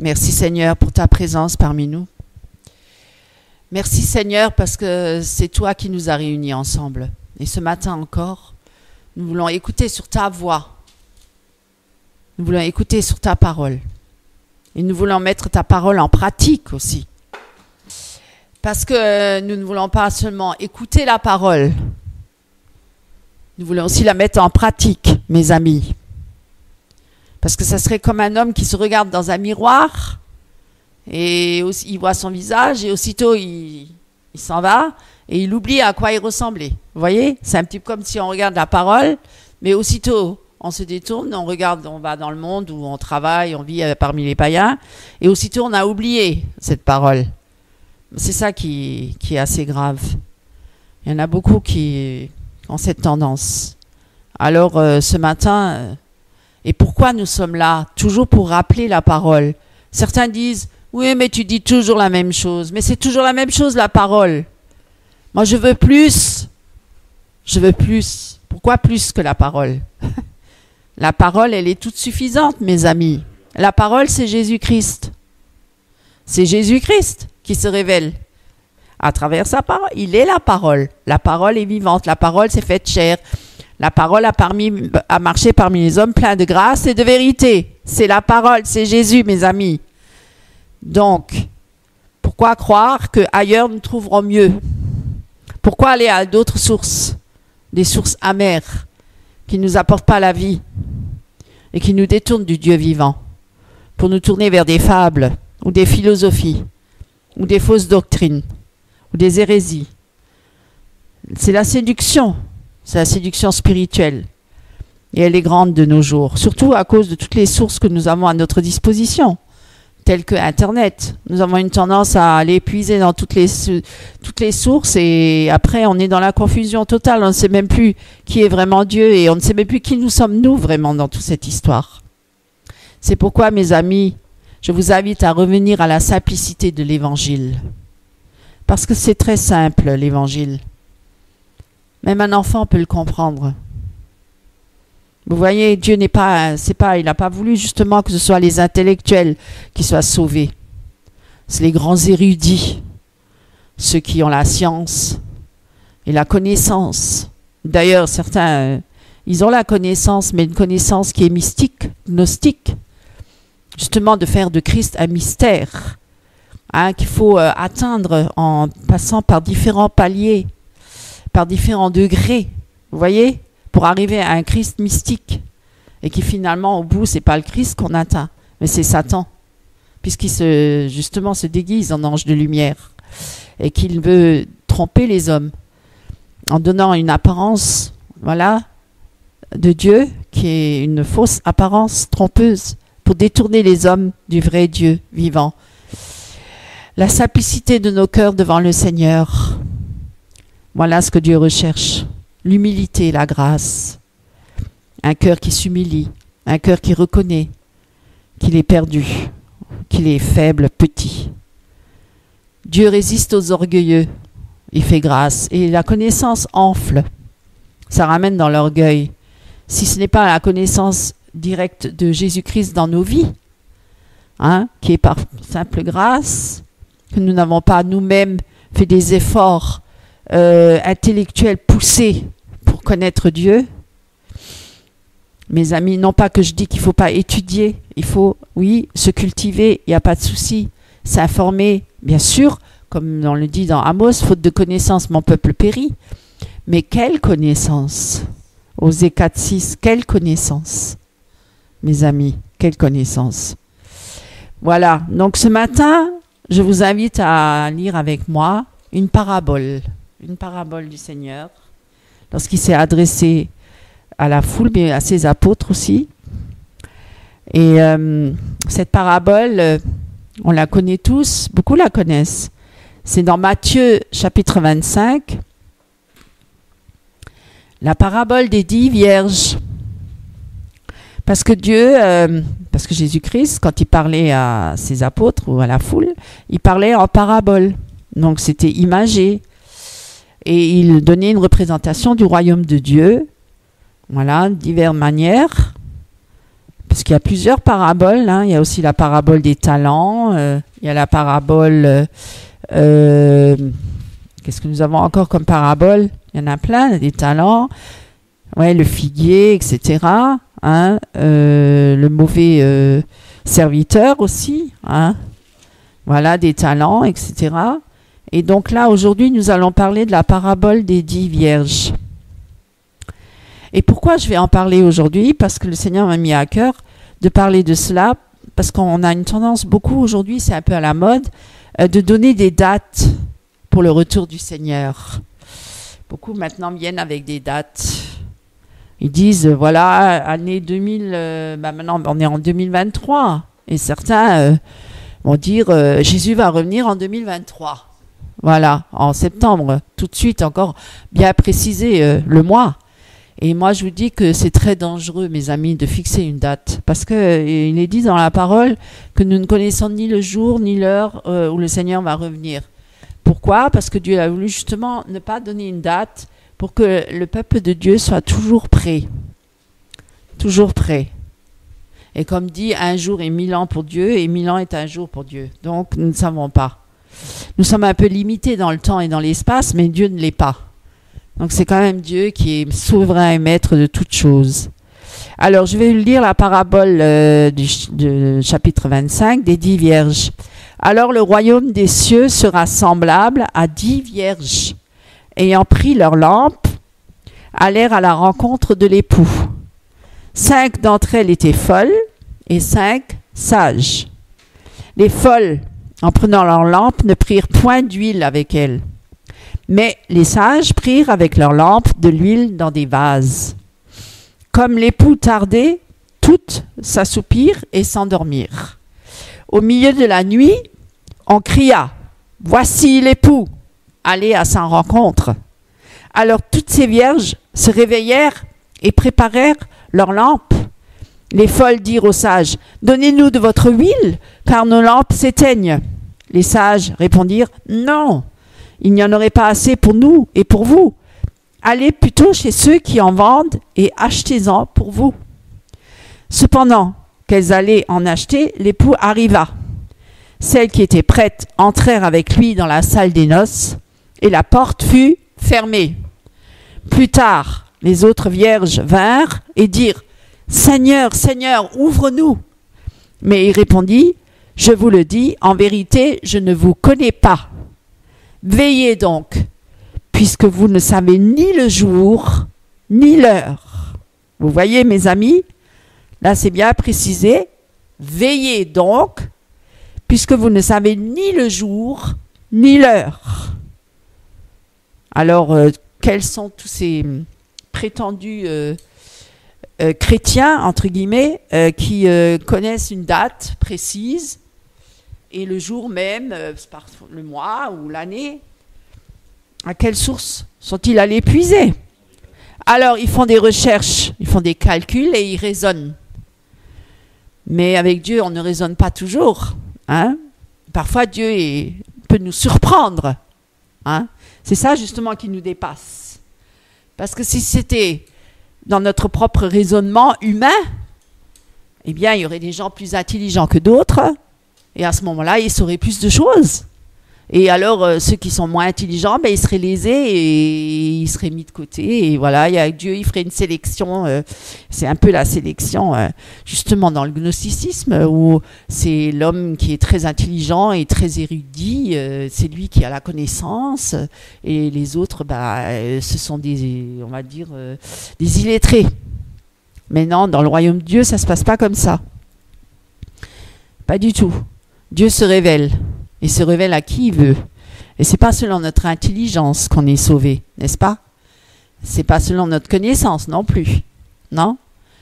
Merci Seigneur pour ta présence parmi nous. Merci Seigneur parce que c'est toi qui nous as réunis ensemble. Et ce matin encore, nous voulons écouter sur ta voix. Nous voulons écouter sur ta parole. Et nous voulons mettre ta parole en pratique aussi. Parce que nous ne voulons pas seulement écouter la parole. Nous voulons aussi la mettre en pratique, mes amis. Parce que ça serait comme un homme qui se regarde dans un miroir et aussi, il voit son visage et aussitôt il s'en va et il oublie à quoi il ressemblait. Vous voyez? C'est un petit peu comme si on regarde la parole, mais aussitôt on se détourne, on regarde, on va dans le monde où on travaille, on vit parmi les païens et aussitôt on a oublié cette parole. C'est ça qui est assez grave. Il y en a beaucoup qui ont cette tendance. Alors ce matin... Et pourquoi nous sommes là? Toujours pour rappeler la parole. Certains disent, oui, mais tu dis toujours la même chose. Mais c'est toujours la même chose, la parole. Moi, je veux plus. Je veux plus. Pourquoi plus que la parole? La parole, elle est toute suffisante, mes amis. La parole, c'est Jésus-Christ. C'est Jésus-Christ qui se révèle. À travers sa parole, il est la parole. La parole est vivante. La parole s'est faite chair. La parole a marché parmi les hommes pleins de grâce et de vérité. C'est la parole, c'est Jésus, mes amis. Donc, pourquoi croire qu'ailleurs nous trouverons mieux? Pourquoi aller à d'autres sources? Des sources amères qui ne nous apportent pas la vie et qui nous détournent du Dieu vivant pour nous tourner vers des fables ou des philosophies ou des fausses doctrines ou des hérésies. C'est la séduction. C'est la séduction spirituelle. Et elle est grande de nos jours, surtout à cause de toutes les sources que nous avons à notre disposition, telles que Internet. Nous avons une tendance à aller puiser dans toutes les sources et après on est dans la confusion totale. On ne sait même plus qui est vraiment Dieu et on ne sait même plus qui nous sommes nous vraiment dans toute cette histoire. C'est pourquoi, mes amis, je vous invite à revenir à la simplicité de l'Évangile. Parce que c'est très simple, l'Évangile. Même un enfant peut le comprendre. Vous voyez, Dieu il n'a pas voulu justement que ce soit les intellectuels qui soient sauvés. C'est les grands érudits, ceux qui ont la science et la connaissance. D'ailleurs, certains, ils ont la connaissance, mais une connaissance qui est mystique, gnostique. Justement, de faire de Christ un mystère, qu'il faut atteindre en passant par différents paliers, par différents degrés, vous voyez, pour arriver à un Christ mystique, et qui finalement, au bout, c'est pas le Christ qu'on atteint, mais c'est Satan, puisqu'il se déguise en ange de lumière, et qu'il veut tromper les hommes, en donnant une apparence, voilà, de Dieu, qui est une fausse apparence trompeuse, pour détourner les hommes du vrai Dieu vivant. La simplicité de nos cœurs devant le Seigneur, voilà ce que Dieu recherche. L'humilité, la grâce. Un cœur qui s'humilie. Un cœur qui reconnaît qu'il est perdu, qu'il est faible, petit. Dieu résiste aux orgueilleux. Il fait grâce. Et la connaissance enfle. Ça ramène dans l'orgueil. Si ce n'est pas la connaissance directe de Jésus-Christ dans nos vies, qui est par simple grâce, que nous n'avons pas nous-mêmes fait des efforts intellectuel poussé pour connaître Dieu. Mes amis, non pas que je dis qu'il ne faut pas étudier, il faut, oui, se cultiver, il n'y a pas de souci, s'informer, bien sûr, comme on le dit dans Amos, faute de connaissance, mon peuple périt. Mais quelle connaissance? Osée 4:6, quelle connaissance? Mes amis, quelle connaissance? Voilà, donc ce matin, je vous invite à lire avec moi une parabole du Seigneur, lorsqu'il s'est adressé à la foule, mais à ses apôtres aussi. Et cette parabole, on la connaît tous, beaucoup la connaissent. C'est dans Matthieu chapitre 25, la parabole des 10 vierges. Parce que parce que Jésus-Christ, quand il parlait à ses apôtres ou à la foule, il parlait en parabole. Donc c'était imagé. Et il donnait une représentation du royaume de Dieu. Voilà, diverses manières. parce qu'il y a plusieurs paraboles, hein. Il y a aussi la parabole des talents, il y a la parabole... qu'est-ce que nous avons encore comme parabole? Il y en a plein, des talents, ouais, le figuier, etc. Hein, le mauvais serviteur aussi, hein, voilà, des talents, etc. Et donc là, aujourd'hui, nous allons parler de la parabole des 10 vierges. Et pourquoi je vais en parler aujourd'hui? Parce que le Seigneur m'a mis à cœur de parler de cela, parce qu'on a une tendance beaucoup aujourd'hui, c'est un peu à la mode, de donner des dates pour le retour du Seigneur. Beaucoup maintenant viennent avec des dates. Ils disent, voilà, année 2000, maintenant on est en 2023. Et certains vont dire, Jésus va revenir en 2023. Voilà, en septembre, tout de suite, encore bien préciser le mois. Et moi, je vous dis que c'est très dangereux, mes amis, de fixer une date. Parce qu'il est dit dans la parole que nous ne connaissons ni le jour ni l'heure où le Seigneur va revenir. Pourquoi? Parce que Dieu a voulu justement ne pas donner une date pour que le peuple de Dieu soit toujours prêt. Toujours prêt. Et comme dit, un jour est 1000 ans pour Dieu et 1000 ans est un jour pour Dieu. Donc, nous ne savons pas. Nous sommes un peu limités dans le temps et dans l'espace, mais Dieu ne l'est pas. Donc, c'est quand même Dieu qui est souverain et maître de toutes choses. Alors, je vais lire la parabole du chapitre 25 des 10 vierges. Alors, le royaume des cieux sera semblable à 10 vierges, ayant pris leurs lampes, allèrent à la rencontre de l'époux. 5 d'entre elles étaient folles et 5 sages. Les folles, en prenant leurs lampes, ne prirent point d'huile avec elles. Mais les sages prirent avec leurs lampes de l'huile dans des vases. Comme l'époux tardait, toutes s'assoupirent et s'endormirent. Au milieu de la nuit, on cria « Voici l'époux ! Allez à sa rencontre !» Alors toutes ces vierges se réveillèrent et préparèrent leurs lampes. Les folles dirent aux sages « Donnez-nous de votre huile, car nos lampes s'éteignent. » Les sages répondirent « Non, il n'y en aurait pas assez pour nous et pour vous. Allez plutôt chez ceux qui en vendent et achetez-en pour vous. » Cependant qu'elles allaient en acheter, l'époux arriva. Celles qui étaient prêtes entrèrent avec lui dans la salle des noces, et la porte fut fermée. Plus tard, les autres vierges vinrent et dirent « Seigneur, Seigneur, ouvre-nous » Mais il répondit « Je vous le dis, en vérité, je ne vous connais pas. Veillez donc, puisque vous ne savez ni le jour, ni l'heure. » Vous voyez, mes amis, là c'est bien précisé. Veillez donc, puisque vous ne savez ni le jour, ni l'heure. Alors, quels sont tous ces prétendus chrétiens, entre guillemets, qui connaissent une date précise et le jour même, par le mois ou l'année? À quelle source sont-ils allés puiser? Alors, ils font des recherches, ils font des calculs et ils raisonnent. Mais avec Dieu, on ne raisonne pas toujours. Hein? Parfois, Dieu peut nous surprendre. Hein? C'est ça, justement, qui nous dépasse. Parce que si c'était dans notre propre raisonnement humain, eh bien, il y aurait des gens plus intelligents que d'autres. Et à ce moment-là, ils sauraient plus de choses. Et alors, ceux qui sont moins intelligents, ben, ils seraient lésés et ils seraient mis de côté. Et voilà, avec Dieu, il ferait une sélection. C'est un peu la sélection, justement, dans le gnosticisme, où c'est l'homme qui est très intelligent et très érudit. C'est lui qui a la connaissance. Et les autres, ce sont des, on va dire, des illettrés. Mais non, dans le royaume de Dieu, ça ne se passe pas comme ça. Pas du tout. Dieu se révèle. Et se révèle à qui il veut. Et c'est pas selon notre intelligence qu'on est sauvé, n'est-ce pas? C'est pas selon notre connaissance non plus. Non?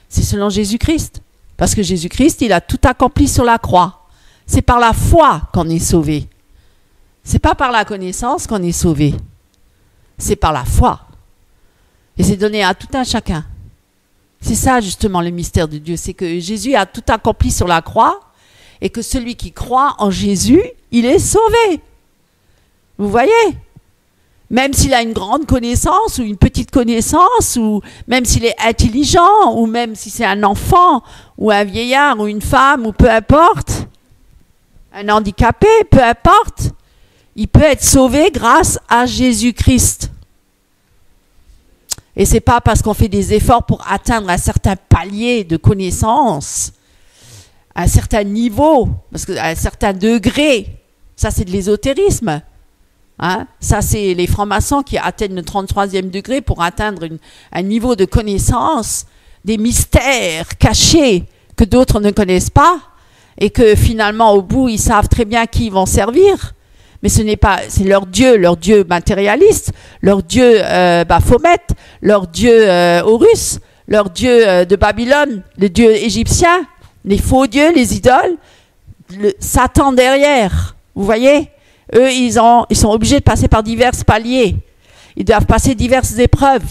C'est selon Jésus-Christ. Parce que Jésus-Christ, il a tout accompli sur la croix. C'est par la foi qu'on est sauvé. C'est pas par la connaissance qu'on est sauvé. C'est par la foi. Et c'est donné à tout un chacun. C'est ça justement le mystère de Dieu. C'est que Jésus a tout accompli sur la croix. Et que celui qui croit en Jésus, il est sauvé. Vous voyez? Même s'il a une grande connaissance ou une petite connaissance, ou même s'il est intelligent, ou même si c'est un enfant, ou un vieillard, ou une femme, ou peu importe, un handicapé, peu importe, il peut être sauvé grâce à Jésus-Christ. Et c'est pas parce qu'on fait des efforts pour atteindre un certain palier de connaissance, un certain niveau, parce qu'à un certain degré, ça c'est de l'ésotérisme. Hein? Ça, c'est les francs-maçons qui atteignent le 33e degré pour atteindre un niveau de connaissance, des mystères cachés que d'autres ne connaissent pas, et que finalement, au bout, ils savent très bien qui ils vont servir. Mais ce n'est pas, c'est leur Dieu matérialiste, leur Dieu Baphomet, leur Dieu Horus, leur Dieu de Babylone, le Dieu égyptien, les faux dieux, les idoles, Satan derrière, vous voyez? Eux, ils sont obligés de passer par divers paliers. Ils doivent passer diverses épreuves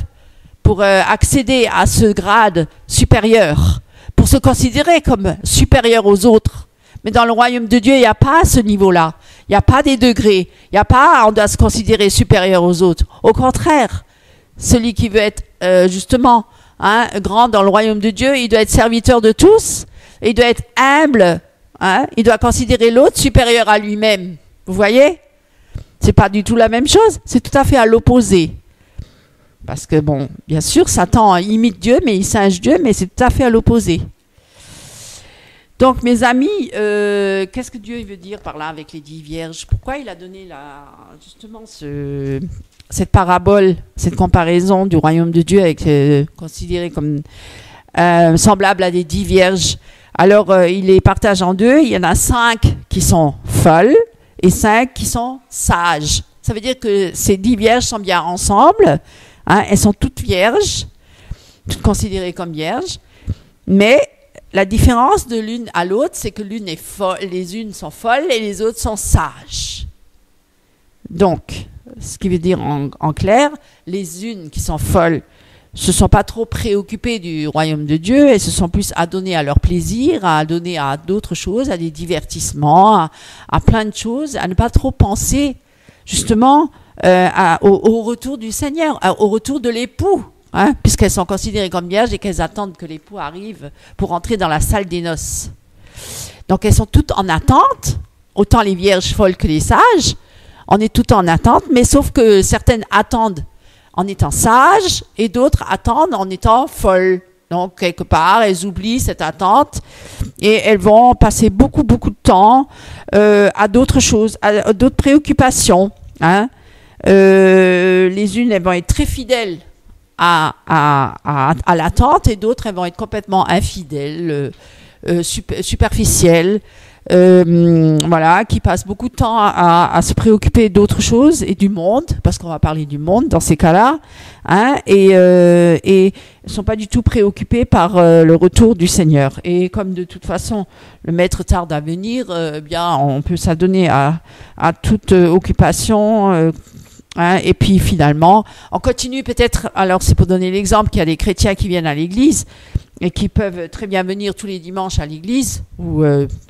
pour accéder à ce grade supérieur, pour se considérer comme supérieur aux autres. Mais dans le royaume de Dieu, il n'y a pas ce niveau-là. Il n'y a pas des degrés. Il n'y a pas on doit se considérer supérieur aux autres. Au contraire, celui qui veut être justement grand dans le royaume de Dieu, il doit être serviteur de tous. Et il doit être humble. Il doit considérer l'autre supérieur à lui-même. Vous voyez? C'est pas du tout la même chose, c'est tout à fait à l'opposé. Parce que bon, bien sûr, Satan imite Dieu, mais il singe Dieu, mais c'est tout à fait à l'opposé. Donc mes amis, qu'est-ce que Dieu veut dire par là avec les 10 vierges? Pourquoi il a donné justement cette parabole, cette comparaison du royaume de Dieu avec considéré comme semblable à des 10 vierges? Alors il les partage en deux, il y en a 5 qui sont folles, et 5 qui sont sages. Ça veut dire que ces 10 vierges sont bien ensemble. Elles sont toutes vierges, toutes considérées comme vierges. Mais la différence de l'une à l'autre, c'est que l'une est folle, les unes sont folles et les autres sont sages. Donc, ce qui veut dire en clair, les unes qui sont folles se sont pas trop préoccupées du royaume de Dieu, elles se sont plus adonnées à leur plaisir, à donner à d'autres choses, à des divertissements, à plein de choses, à ne pas trop penser justement au retour du Seigneur, au retour de l'époux, puisqu'elles sont considérées comme vierges et qu'elles attendent que l'époux arrive pour entrer dans la salle des noces. Donc elles sont toutes en attente, autant les vierges folles que les sages, on est toutes en attente, mais sauf que certaines attendent en étant sages, et d'autres attendent en étant folles. Donc, quelque part, elles oublient cette attente, et elles vont passer beaucoup de temps à d'autres choses, à d'autres préoccupations. Les unes, elles vont être très fidèles à l'attente, et d'autres, elles vont être complètement infidèles, superficielles, voilà, qui passent beaucoup de temps à se préoccuper d'autres choses et du monde, parce qu'on va parler du monde dans ces cas-là, et ne sont pas du tout préoccupés par le retour du Seigneur. Et comme de toute façon le maître tarde à venir, bien on peut s'adonner à toute occupation. Et puis finalement, on continue peut-être, alors c'est pour donner l'exemple qu'il y a des chrétiens qui viennent à l'église et qui peuvent très bien venir tous les dimanches à l'église ou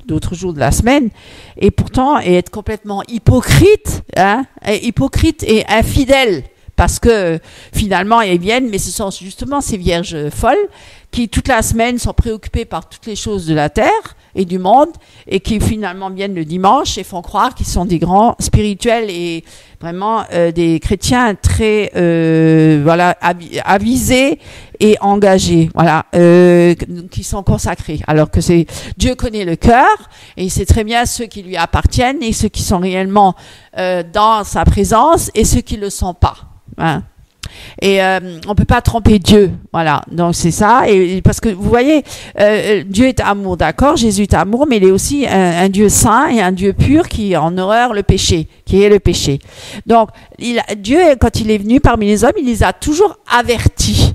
d'autres jours de la semaine, et pourtant être complètement hypocrite et infidèle, parce que finalement ils viennent, mais ce sont justement ces vierges folles qui toute la semaine sont préoccupées par toutes les choses de la terre et du monde, et qui finalement viennent le dimanche et font croire qu'ils sont des grands spirituels et vraiment des chrétiens très avisés et engagés, voilà, qui sont consacrés. Alors que Dieu connaît le cœur, et il sait très bien ceux qui lui appartiennent et ceux qui sont réellement dans sa présence et ceux qui ne le sont pas. Et on peut pas tromper Dieu, voilà. Donc c'est ça, et parce que vous voyez, Dieu est amour, d'accord, Jésus est amour, mais il est aussi un Dieu saint et un Dieu pur qui en horreur le péché, qui est le péché. Donc Dieu, quand il est venu parmi les hommes, il les a toujours avertis.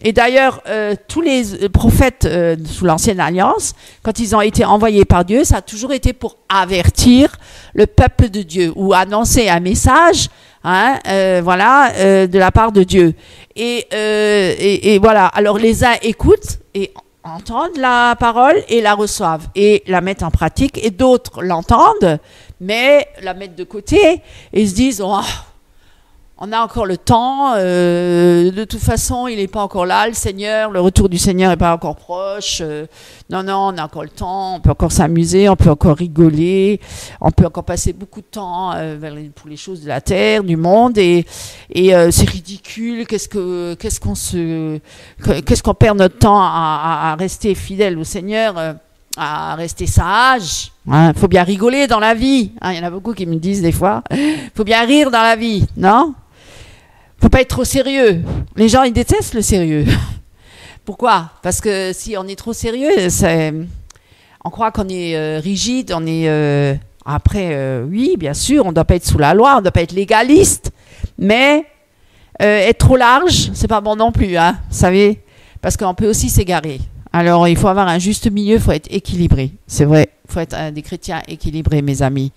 Et d'ailleurs, tous les prophètes sous l'Ancienne Alliance, quand ils ont été envoyés par Dieu, ça a toujours été pour avertir le peuple de Dieu ou annoncer un message, de la part de Dieu. Et voilà. Alors les uns écoutent et entendent la parole et la reçoivent et la mettent en pratique, et d'autres l'entendent, mais la mettent de côté et se disent On a encore le temps. De toute façon, il n'est pas encore là, le Seigneur. Le retour du Seigneur n'est pas encore proche. Non, non, on a encore le temps. On peut encore s'amuser, on peut encore rigoler. On peut encore passer beaucoup de temps pour les choses de la terre, du monde. Et c'est ridicule. Qu'est-ce qu'on perd notre temps à rester fidèle au Seigneur, à rester sage. Hein, faut bien rigoler dans la vie. Hein, il y en a beaucoup qui me disent des fois, faut bien rire dans la vie, non? Faut pas être trop sérieux. Les gens, ils détestent le sérieux. Pourquoi? Parce que si on est trop sérieux, on croit qu'on est rigide, on est... Après, oui, bien sûr, on ne doit pas être sous la loi, on ne doit pas être légaliste, mais être trop large, c'est pas bon non plus, hein, vous savez, parce qu'on peut aussi s'égarer. Alors, il faut avoir un juste milieu, il faut être équilibré. C'est vrai, il faut être des chrétiens équilibrés, mes amis.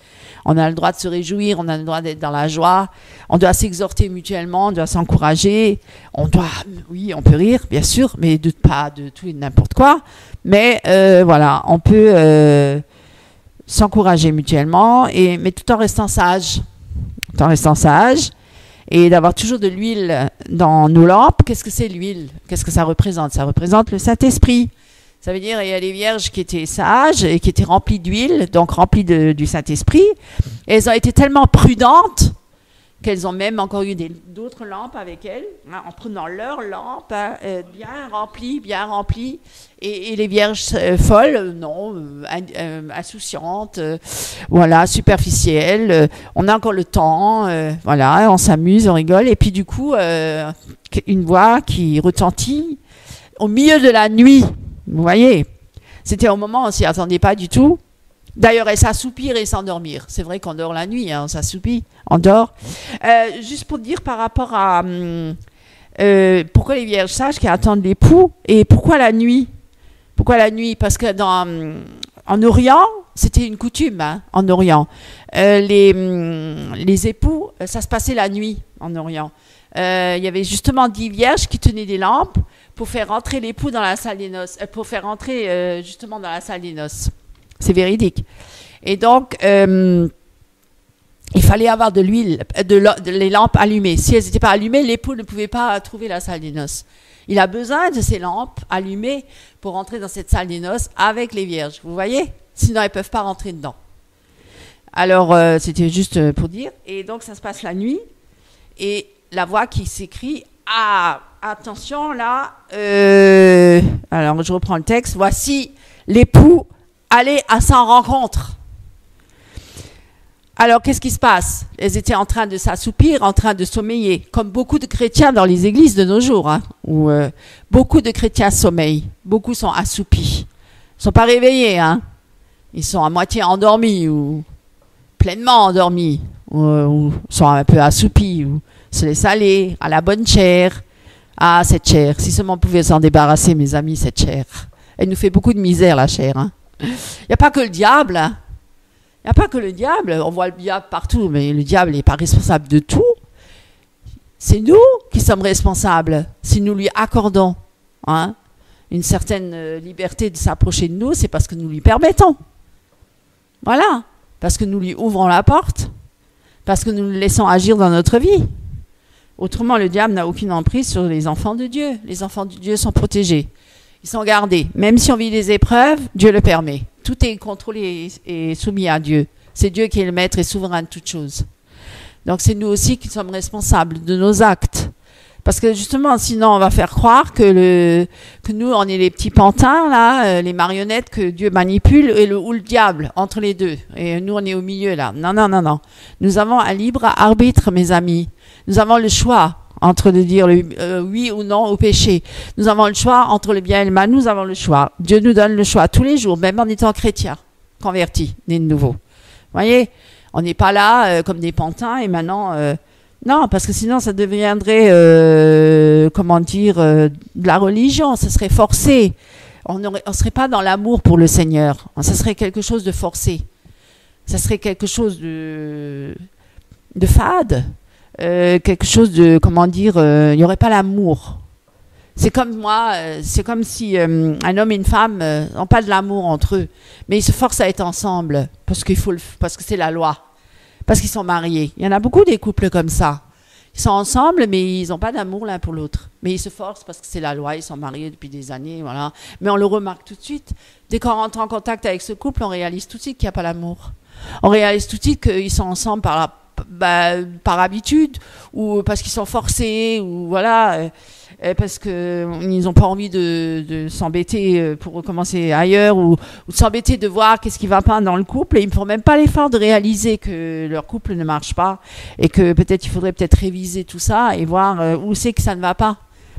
On a le droit de se réjouir, on a le droit d'être dans la joie, on doit s'exhorter mutuellement, on doit s'encourager, oui, on peut rire, bien sûr, mais pas de tout et de n'importe quoi. Mais voilà, on peut s'encourager mutuellement, mais tout en restant sage. Tout en restant sage. Et d'avoir toujours de l'huile dans nos lampes. Qu'est-ce que c'est l'huile? Qu'est-ce que ça représente? Ça représente le Saint-Esprit. Ça veut dire il y a des vierges qui étaient sages et qui étaient remplies d'huile, donc remplies du Saint-Esprit. Et elles ont été tellement prudentes qu'elles ont même encore eu d'autres lampes avec elles, hein, en prenant leurs lampes bien remplies. Et les vierges folles, non, insouciantes, voilà, superficielles. On a encore le temps, voilà, on s'amuse, on rigole. Et puis du coup, une voix qui retentit au milieu de la nuit. Vous voyez, c'était au moment où on ne s'y attendait pas du tout. D'ailleurs, elle s'assoupir et s'endormir. C'est vrai qu'on dort la nuit, hein, on s'assoupit, on dort. Juste pour dire par rapport à pourquoi les vierges sages qui attendent l'époux et pourquoi la nuit? Pourquoi la nuit? Parce que en Orient, c'était une coutume, hein, en Orient. Les époux, ça se passait la nuit en Orient. Il y avait justement 10 vierges qui tenaient des lampes pour faire rentrer l'époux dans la salle des noces, pour faire rentrer justement dans la salle des noces. C'est véridique. Et donc, il fallait avoir de l'huile, les lampes allumées. Si elles n'étaient pas allumées, l'époux ne pouvait pas trouver la salle des noces. Il a besoin de ces lampes allumées pour rentrer dans cette salle des noces avec les vierges. Vous voyez? Sinon, elles ne peuvent pas rentrer dedans. Alors, c'était juste pour dire. Et donc, ça se passe la nuit. Et la voix qui s'écrit « Ah, attention, là, alors je reprends le texte. Voici l'époux, allez à sa rencontre. » Alors, qu'est-ce qui se passe? Elles étaient en train de s'assoupir, en train de sommeiller, comme beaucoup de chrétiens dans les églises de nos jours, hein, où beaucoup de chrétiens sommeillent, beaucoup sont assoupis. Ils ne sont pas réveillés, hein. Ils sont à moitié endormis ou pleinement endormis, ou sont un peu assoupis, ou se laissent aller à la bonne chair. Ah, cette chair, si seulement on pouvait s'en débarrasser, mes amis, cette chair. Elle nous fait beaucoup de misère, la chair. Hein. Il n'y a pas que le diable, hein. Il n'y a pas que le diable, on voit le diable partout, mais le diable n'est pas responsable de tout. C'est nous qui sommes responsables, si nous lui accordons une certaine liberté de s'approcher de nous, c'est parce que nous lui permettons. Voilà, parce que nous lui ouvrons la porte, parce que nous le laissons agir dans notre vie. Autrement, le diable n'a aucune emprise sur les enfants de Dieu. Les enfants de Dieu sont protégés, ils sont gardés. Même si on vit des épreuves, Dieu le permet. Tout est contrôlé et soumis à Dieu. C'est Dieu qui est le maître et souverain de toutes choses. Donc c'est nous aussi qui sommes responsables de nos actes. Parce que justement, sinon on va faire croire que nous, on est les petits pantins, là, les marionnettes que Dieu manipule, ou le diable, entre les deux. Et nous, on est au milieu, là. Non, non, non, non. Nous avons un libre arbitre, mes amis. Nous avons le choix entre de dire oui ou non au péché. Nous avons le choix entre le bien et le mal. Nous avons le choix. Dieu nous donne le choix tous les jours, même en étant chrétien, converti, né de nouveau. Vous voyez, on n'est pas là comme des pantins et maintenant... non, parce que sinon ça deviendrait, de la religion, ça serait forcé. On ne serait pas dans l'amour pour le Seigneur. Ça serait quelque chose de forcé. Ça serait quelque chose de fade. Quelque chose de, il n'y aurait pas l'amour. C'est comme moi, c'est comme si un homme et une femme n'ont pas de l'amour entre eux, mais ils se forcent à être ensemble parce que c'est la loi, parce qu'ils sont mariés. Il y en a beaucoup des couples comme ça. Ils sont ensemble, mais ils n'ont pas d'amour l'un pour l'autre. Mais ils se forcent parce que c'est la loi, ils sont mariés depuis des années, voilà. Mais on le remarque tout de suite. Dès qu'on rentre en contact avec ce couple, on réalise tout de suite qu'il n'y a pas l'amour. On réalise tout de suite qu'ils sont ensemble par habitude, ou parce qu'ils sont forcés, ou voilà, parce qu'ils n'ont pas envie de s'embêter pour recommencer ailleurs, ou de s'embêter de voir qu'est-ce qui ne va pas dans le couple, et ils ne font même pas l'effort de réaliser que leur couple ne marche pas, et que peut-être il faudrait peut-être réviser tout ça, et voir où c'est que ça ne va pas.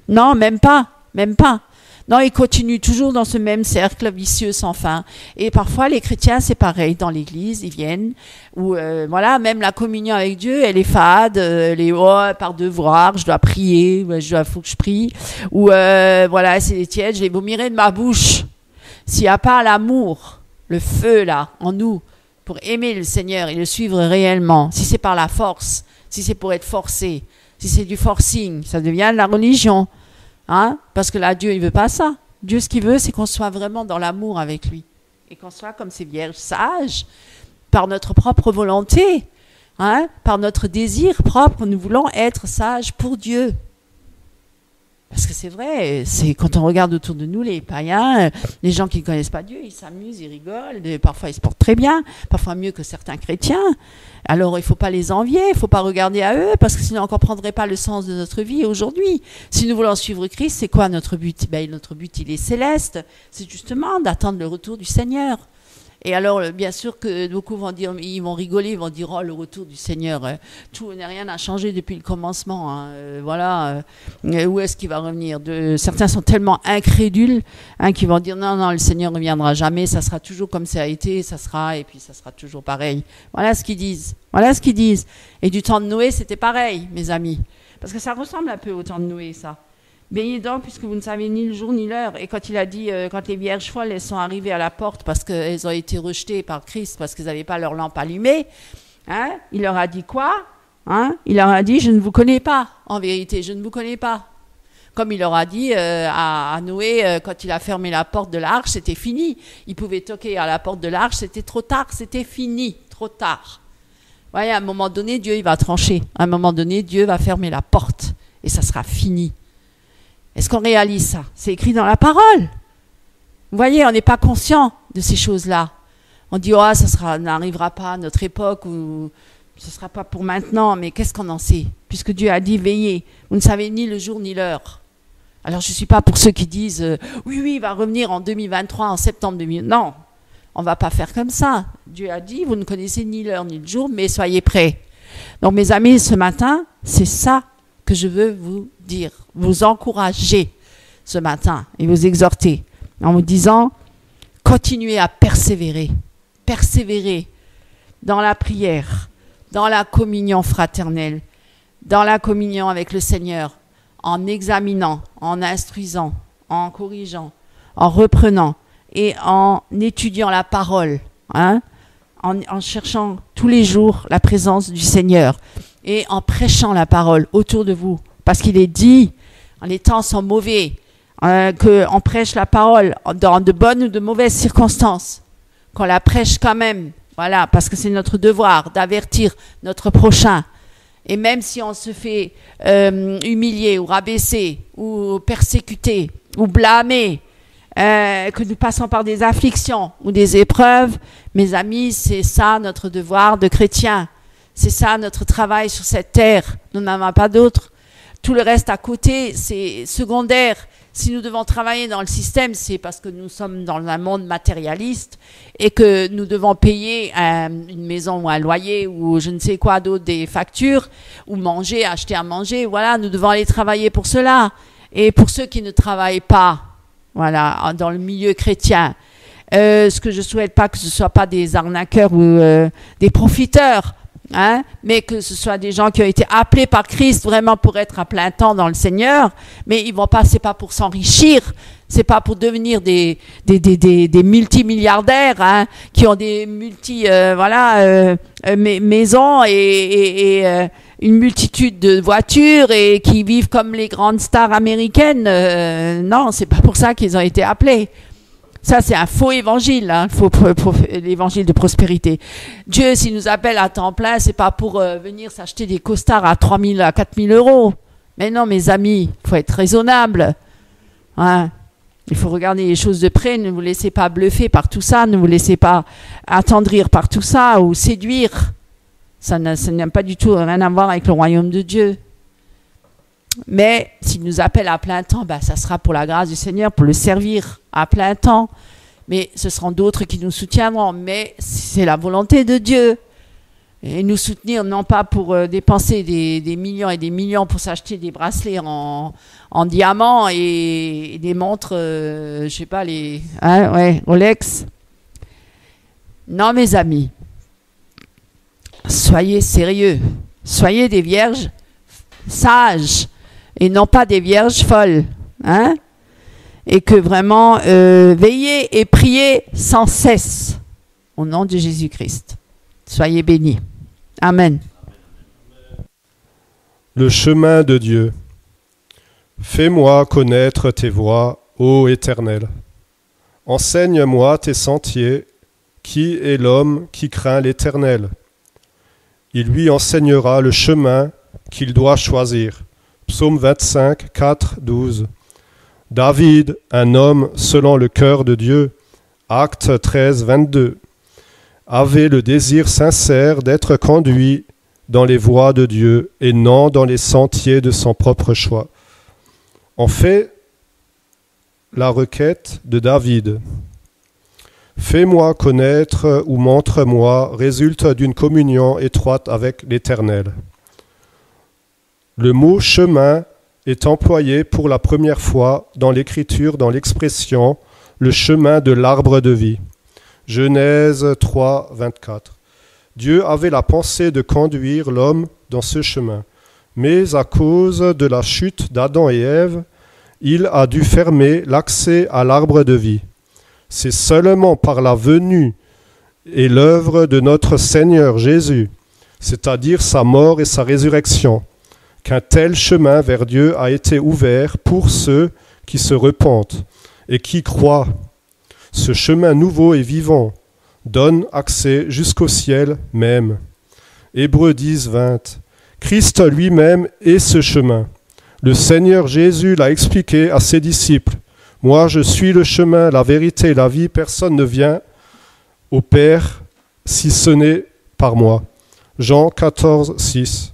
Non, même pas, même pas. Non, ils continuent toujours dans ce même cercle vicieux sans fin. Et parfois, les chrétiens, c'est pareil. Dans l'église, ils viennent, où, voilà, même la communion avec Dieu, elle est fade, par devoir, je dois prier, faut que je prie. Ou, voilà, c'est tiède, je les vomirai de ma bouche. S'il n'y a pas l'amour, le feu, là, en nous, pour aimer le Seigneur et le suivre réellement, si c'est par la force, si c'est pour être forcé, si c'est du forcing, ça devient de la religion. Hein? Parce que là, Dieu, il veut pas ça. Dieu, ce qu'il veut, c'est qu'on soit vraiment dans l'amour avec lui. Et qu'on soit comme ces vierges sages, par notre propre volonté, hein? Par notre désir propre, nous voulons être sages pour Dieu. Parce que c'est vrai, c'est quand on regarde autour de nous, les païens, les gens qui ne connaissent pas Dieu, ils s'amusent, ils rigolent, parfois ils se portent très bien, parfois mieux que certains chrétiens. Alors il ne faut pas les envier, il ne faut pas regarder à eux, parce que sinon on ne comprendrait pas le sens de notre vie aujourd'hui. Si nous voulons suivre Christ, c'est quoi notre but? Notre but, il est céleste, c'est justement d'attendre le retour du Seigneur. Et alors, bien sûr que beaucoup vont dire, ils vont rigoler, ils vont dire, oh, le retour du Seigneur, tout n'a rien à changer depuis le commencement, hein, voilà, où est-ce qu'il va revenir? Certains sont tellement incrédules, hein, qu'ils vont dire, non, le Seigneur ne reviendra jamais, ça sera toujours comme ça a été, ça sera, et puis ça sera toujours pareil. Voilà ce qu'ils disent, voilà ce qu'ils disent. Et du temps de Noé, c'était pareil, mes amis, parce que ça ressemble un peu au temps de Noé, ça. Bénis donc, puisque vous ne savez ni le jour ni l'heure. Et quand il a dit, quand les vierges folles, elles sont arrivées à la porte parce qu'elles ont été rejetées par Christ, parce qu'elles n'avaient pas leur lampe allumée, hein, il leur a dit quoi? Hein? Il leur a dit, je ne vous connais pas, en vérité, je ne vous connais pas. Comme il leur a dit à Noé, quand il a fermé la porte de l'arche, c'était fini. Il pouvait toquer à la porte de l'arche, c'était trop tard, c'était fini, trop tard. Voyez, à un moment donné, Dieu il va trancher. À un moment donné, Dieu va fermer la porte et ça sera fini. Est-ce qu'on réalise ça? C'est écrit dans la parole. Vous voyez, on n'est pas conscient de ces choses-là. On dit, oh, ça n'arrivera pas à notre époque, ou ce ne sera pas pour maintenant, mais qu'est-ce qu'on en sait? Puisque Dieu a dit, veillez, vous ne savez ni le jour ni l'heure. Alors, je ne suis pas pour ceux qui disent, oui, il va revenir en 2023, en septembre 2000. Non, on ne va pas faire comme ça. Dieu a dit, vous ne connaissez ni l'heure ni le jour, mais soyez prêts. Donc, mes amis, ce matin, c'est ça que je veux vous dire, vous encourager ce matin et vous exhorter en vous disant, continuez à persévérer dans la prière, dans la communion fraternelle, dans la communion avec le Seigneur, en examinant, en instruisant, en corrigeant, en reprenant et en étudiant la parole, hein, en cherchant tous les jours la présence du Seigneur et en prêchant la parole autour de vous. Parce qu'il est dit, les temps sont mauvais, qu'on prêche la parole dans de bonnes ou de mauvaises circonstances, qu'on la prêche quand même, voilà, parce que c'est notre devoir d'avertir notre prochain. Et même si on se fait humilier ou rabaisser ou persécuter ou blâmer, que nous passons par des afflictions ou des épreuves, mes amis, c'est ça notre devoir de chrétien. C'est ça notre travail sur cette terre. Nous n'en avons pas d'autre. Tout le reste à côté, c'est secondaire. Si nous devons travailler dans le système, c'est parce que nous sommes dans un monde matérialiste et que nous devons payer une maison ou un loyer ou je ne sais quoi d'autre, des factures, ou manger, acheter à manger. Voilà, nous devons aller travailler pour cela. Et pour ceux qui ne travaillent pas, voilà, dans le milieu chrétien, ce que je souhaite pas que ce soit pas des arnaqueurs ou des profiteurs, hein, mais que ce soit des gens qui ont été appelés par Christ vraiment pour être à plein temps dans le Seigneur, mais ils vont pas, c'est pas pour s'enrichir, c'est pas pour devenir des multimilliardaires, hein, qui ont des maisons et une multitude de voitures et qui vivent comme les grandes stars américaines. Non, c'est pas pour ça qu'ils ont été appelés. Ça, c'est un faux évangile, hein, l'évangile de prospérité. Dieu, s'il nous appelle à temps plein, c'est pas pour venir s'acheter des costards à 3 000, à 4 000 euros. Mais non, mes amis, il faut être raisonnable. Hein. Il faut regarder les choses de près. Ne vous laissez pas bluffer par tout ça. Ne vous laissez pas attendrir par tout ça ou séduire. Ça n'a pas du tout rien à voir avec le royaume de Dieu. Mais s'il nous appelle à plein temps, ça sera pour la grâce du Seigneur, pour le servir à plein temps. Mais ce seront d'autres qui nous soutiendront. Mais c'est la volonté de Dieu. Et nous soutenir, non pas pour dépenser des millions et des millions pour s'acheter des bracelets en diamant et des montres, je sais pas, Rolex. Non, mes amis, soyez sérieux. Soyez des vierges sages et non pas des vierges folles. Hein? Et que vraiment, veillez et priez sans cesse au nom de Jésus-Christ. Soyez bénis. Amen. Le chemin de Dieu. Fais-moi connaître tes voies, ô Éternel. Enseigne-moi tes sentiers. Qui est l'homme qui craint l'Éternel? Il lui enseignera le chemin qu'il doit choisir. Psaume 25, 4, 12. David, un homme selon le cœur de Dieu. Acte 13, 22. Avait le désir sincère d'être conduit dans les voies de Dieu et non dans les sentiers de son propre choix. En fait, la requête de David. Fais-moi connaître ou montre-moi résulte d'une communion étroite avec l'Éternel. Le mot chemin est employé pour la première fois dans l'Écriture, dans l'expression le chemin de l'arbre de vie. Genèse 3, 24. Dieu avait la pensée de conduire l'homme dans ce chemin, mais à cause de la chute d'Adam et Ève, il a dû fermer l'accès à l'arbre de vie. C'est seulement par la venue et l'œuvre de notre Seigneur Jésus, c'est-à-dire sa mort et sa résurrection, qu'un tel chemin vers Dieu a été ouvert pour ceux qui se repentent et qui croient. Ce chemin nouveau et vivant donne accès jusqu'au ciel même. Hébreux 10, 20. Christ lui-même est ce chemin. Le Seigneur Jésus l'a expliqué à ses disciples. Moi, je suis le chemin, la vérité et la vie. Personne ne vient au Père si ce n'est par moi. Jean 14, 6.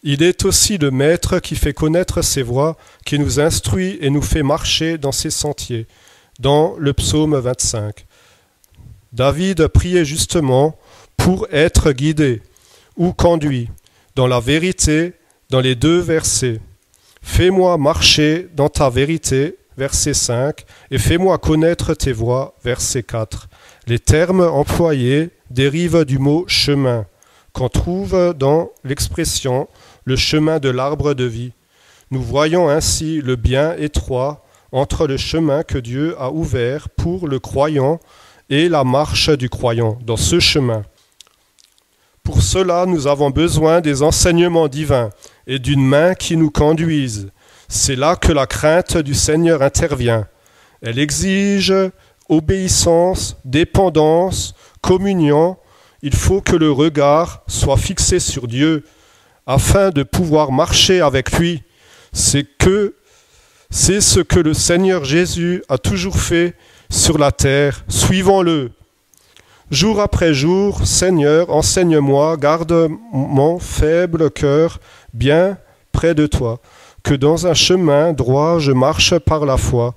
Il est aussi le Maître qui fait connaître ses voies, qui nous instruit et nous fait marcher dans ses sentiers. Dans le psaume 25. David priait justement pour être guidé ou conduit dans la vérité dans les deux versets. Fais-moi marcher dans ta vérité, verset 5, et fais-moi connaître tes voies, verset 4. Les termes employés dérivent du mot chemin, qu'on trouve dans l'expression le chemin de l'arbre de vie. Nous voyons ainsi le bien étroit entre le chemin que Dieu a ouvert pour le croyant et la marche du croyant dans ce chemin. Pour cela, nous avons besoin des enseignements divins et d'une main qui nous conduise. C'est là que la crainte du Seigneur intervient. Elle exige obéissance, dépendance, communion. Il faut que le regard soit fixé sur Dieu afin de pouvoir marcher avec lui. C'est ce que le Seigneur Jésus a toujours fait sur la terre. Suivons-le. Jour après jour, Seigneur, enseigne-moi, garde mon faible cœur bien près de toi, que dans un chemin droit je marche par la foi,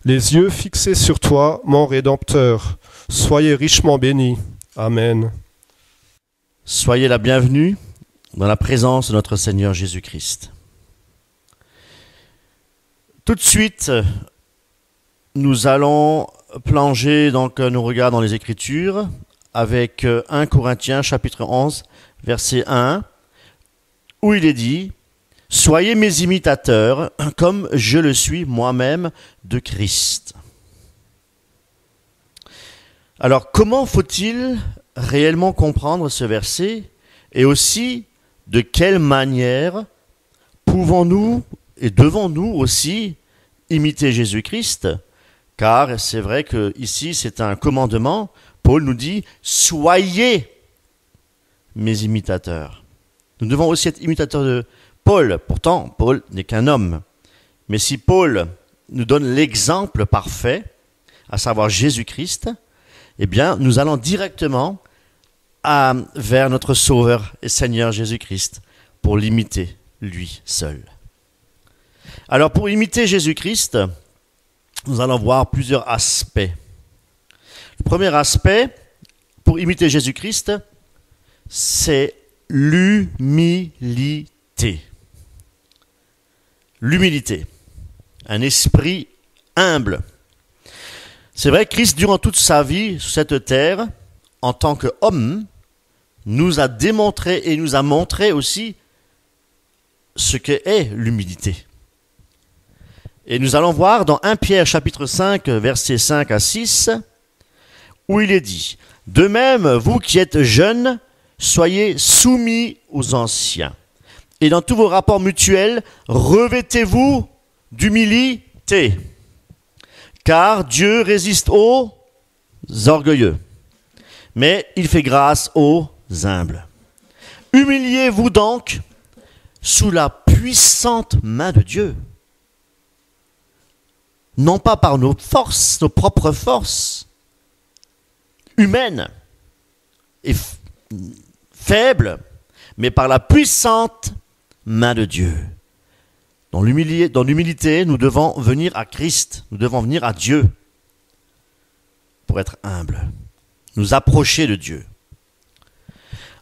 les yeux fixés sur toi, mon Rédempteur. Soyez richement bénis. Amen. Soyez la bienvenue dans la présence de notre Seigneur Jésus-Christ. Tout de suite, nous allons plonger donc nos regards dans les Écritures avec 1 Corinthiens chapitre 11, verset 1, où il est dit « Soyez mes imitateurs, comme je le suis moi-même de Christ. » Alors, comment faut-il réellement comprendre ce verset et aussi de quelle manière pouvons-nous et devons-nous aussi imiter Jésus-Christ Car c'est vrai que ici c'est un commandement. Paul nous dit « Soyez mes imitateurs ». Nous devons aussi être imitateurs de Paul. Pourtant, Paul n'est qu'un homme. Mais si Paul nous donne l'exemple parfait, à savoir Jésus-Christ, eh bien, nous allons directement vers notre Sauveur et Seigneur Jésus-Christ pour l'imiter, lui seul. Alors, pour imiter Jésus-Christ, nous allons voir plusieurs aspects. Le premier aspect, pour imiter Jésus-Christ, c'est l'humilité. L'humilité, un esprit humble. C'est vrai, Christ, durant toute sa vie sur cette terre, en tant qu'homme, nous a démontré et nous a montré aussi ce qu'est l'humilité. Et nous allons voir dans 1 Pierre chapitre 5, versets 5 à 6, où il est dit « De même, vous qui êtes jeunes, soyez soumis aux anciens. Et dans tous vos rapports mutuels, revêtez-vous d'humilité. Car Dieu résiste aux orgueilleux, mais il fait grâce aux humbles. Humiliez-vous donc sous la puissante main de Dieu. Non pas par nos forces, nos propres forces humaines et faibles, mais par la puissante main de Dieu. Dans l'humilité, nous devons venir à Christ, nous devons venir à Dieu pour être humbles, nous approcher de Dieu,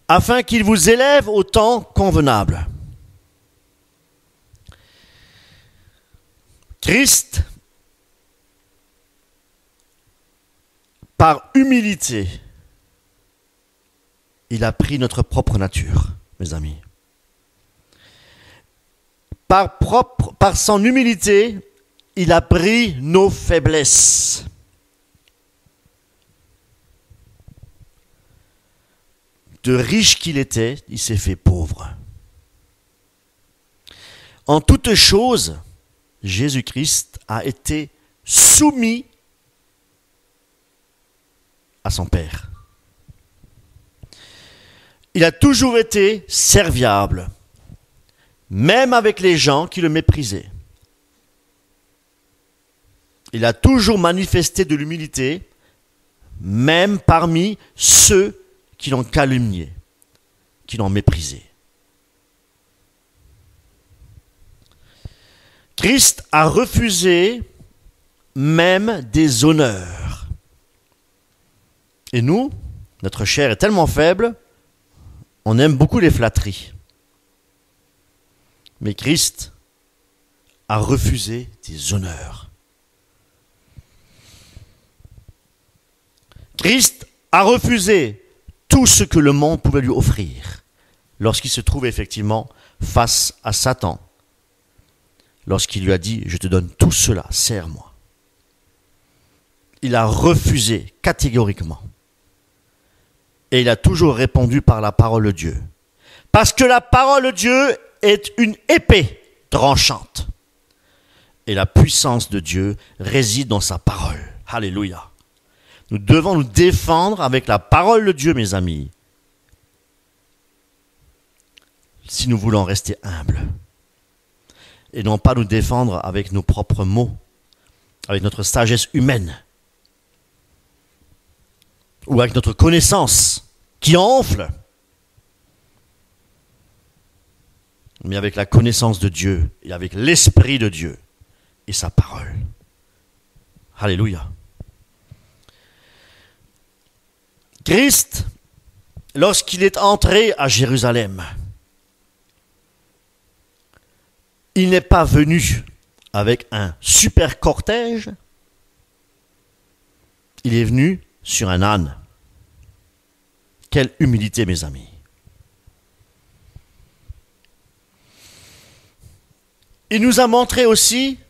afin qu'il vous élève au temps convenable. Christ, par humilité, il a pris notre propre nature, mes amis. Par son humilité, il a pris nos faiblesses. De riche qu'il était, il s'est fait pauvre. En toutes choses, Jésus-Christ a été soumis à son Père. Il a toujours été serviable, même avec les gens qui le méprisaient. Il a toujours manifesté de l'humilité, même parmi ceux qui l'ont calomnié, qui l'ont méprisé. Christ a refusé même des honneurs. Et nous, notre chair est tellement faible, on aime beaucoup les flatteries. Mais Christ a refusé des honneurs. Christ a refusé tout ce que le monde pouvait lui offrir lorsqu'il se trouvait effectivement face à Satan. Lorsqu'il lui a dit « Je te donne tout cela, sers-moi ». Il a refusé catégoriquement. Et il a toujours répondu par la parole de Dieu. Parce que la parole de Dieu est une épée tranchante. Et la puissance de Dieu réside dans sa parole. Alléluia. Nous devons nous défendre avec la parole de Dieu, mes amis. Si nous voulons rester humbles. Et non pas nous défendre avec nos propres mots, avec notre sagesse humaine, ou avec notre connaissance qui enfle, mais avec la connaissance de Dieu et avec l'Esprit de Dieu et sa parole. Alléluia. Christ, lorsqu'il est entré à Jérusalem, il n'est pas venu avec un super cortège, il est venu sur un âne. Quelle humilité, mes amis. Il nous a montré aussi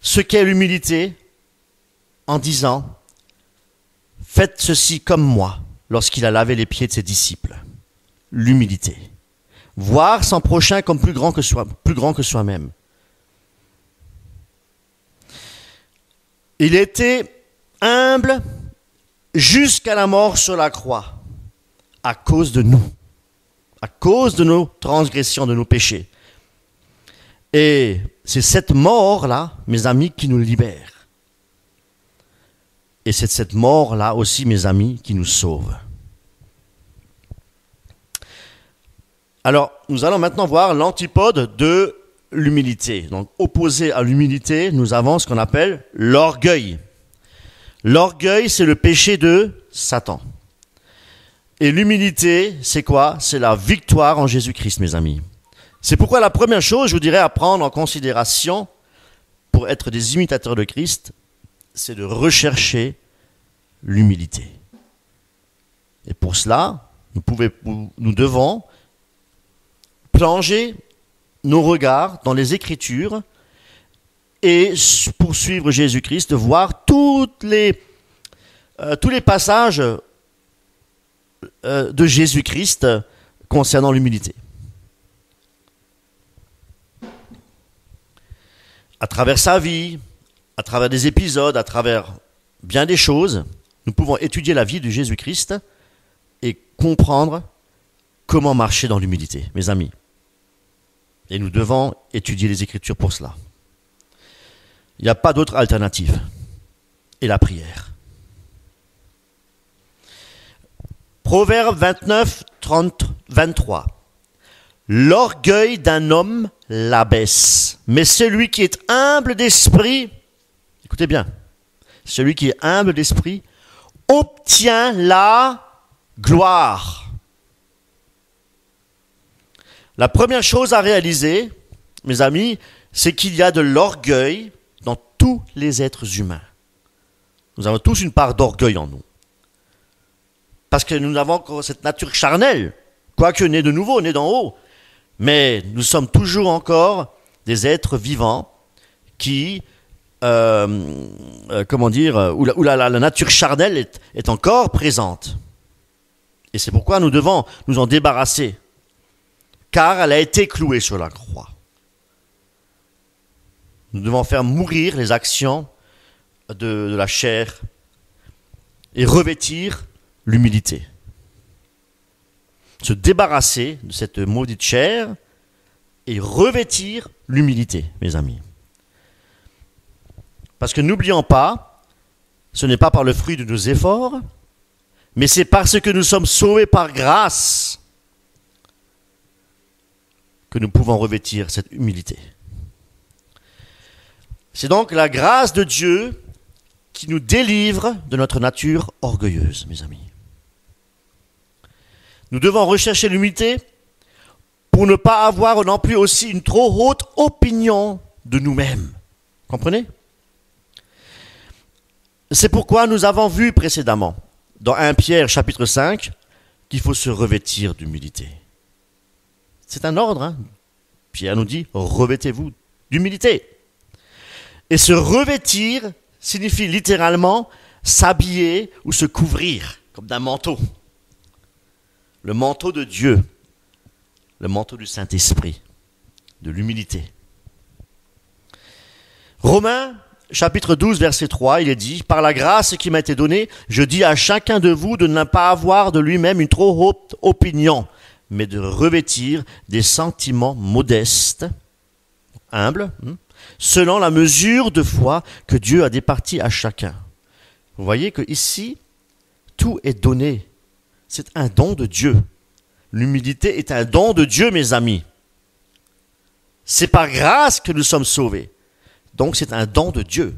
ce qu'est l'humilité en disant « Faites ceci comme moi » lorsqu'il a lavé les pieds de ses disciples. L'humilité. Voir son prochain comme plus grand que soi-même. Il était humble jusqu'à la mort sur la croix, à cause de nous, à cause de nos transgressions, de nos péchés. Et c'est cette mort-là, mes amis, qui nous libère. Et c'est cette mort-là aussi, mes amis, qui nous sauve. Alors, nous allons maintenant voir l'antipode de l'humilité. Donc, opposé à l'humilité, nous avons ce qu'on appelle l'orgueil. L'orgueil, c'est le péché de Satan. Et l'humilité, c'est quoi? C'est la victoire en Jésus-Christ, mes amis. C'est pourquoi la première chose, je vous dirais, à prendre en considération pour être des imitateurs de Christ, c'est de rechercher l'humilité. Et pour cela, nous devons plonger nos regards dans les Écritures et poursuivre Jésus-Christ, de voir tous les passages de Jésus-Christ concernant l'humilité. À travers sa vie, à travers des épisodes, à travers bien des choses, nous pouvons étudier la vie de Jésus-Christ et comprendre comment marcher dans l'humilité, mes amis. Et nous devons étudier les Écritures pour cela. Il n'y a pas d'autre alternative. Et la prière. Proverbe 29, 30, 23. L'orgueil d'un homme l'abaisse, mais celui qui est humble d'esprit, écoutez bien, celui qui est humble d'esprit obtient la gloire. La première chose à réaliser, mes amis, c'est qu'il y a de l'orgueil dans tous les êtres humains. Nous avons tous une part d'orgueil en nous. Parce que nous avons encore cette nature charnelle, quoique née de nouveau, née d'en haut. Mais nous sommes toujours encore des êtres vivants qui, où la nature charnelle est encore présente. Et c'est pourquoi nous devons nous en débarrasser. Car elle a été clouée sur la croix. Nous devons faire mourir les actions de la chair et revêtir l'humilité. Se débarrasser de cette maudite chair et revêtir l'humilité, mes amis. Parce que n'oublions pas, ce n'est pas par le fruit de nos efforts, mais c'est parce que nous sommes sauvés par grâce que nous pouvons revêtir cette humilité. C'est donc la grâce de Dieu qui nous délivre de notre nature orgueilleuse, mes amis. Nous devons rechercher l'humilité pour ne pas avoir non plus aussi une trop haute opinion de nous-mêmes. Comprenez? C'est pourquoi nous avons vu précédemment, dans 1 Pierre chapitre 5, qu'il faut se revêtir d'humilité. C'est un ordre, hein? Pierre nous dit, revêtez-vous d'humilité. Et se revêtir signifie littéralement s'habiller ou se couvrir, comme d'un manteau. Le manteau de Dieu, le manteau du Saint-Esprit, de l'humilité. Romains, chapitre 12, verset 3, il est dit, « Par la grâce qui m'a été donnée, je dis à chacun de vous de ne pas avoir de lui-même une trop haute opinion, mais de revêtir des sentiments modestes, humbles, selon la mesure de foi que Dieu a départie à chacun. » Vous voyez que ici, tout est donné. C'est un don de Dieu. L'humilité est un don de Dieu, mes amis. C'est par grâce que nous sommes sauvés. Donc c'est un don de Dieu.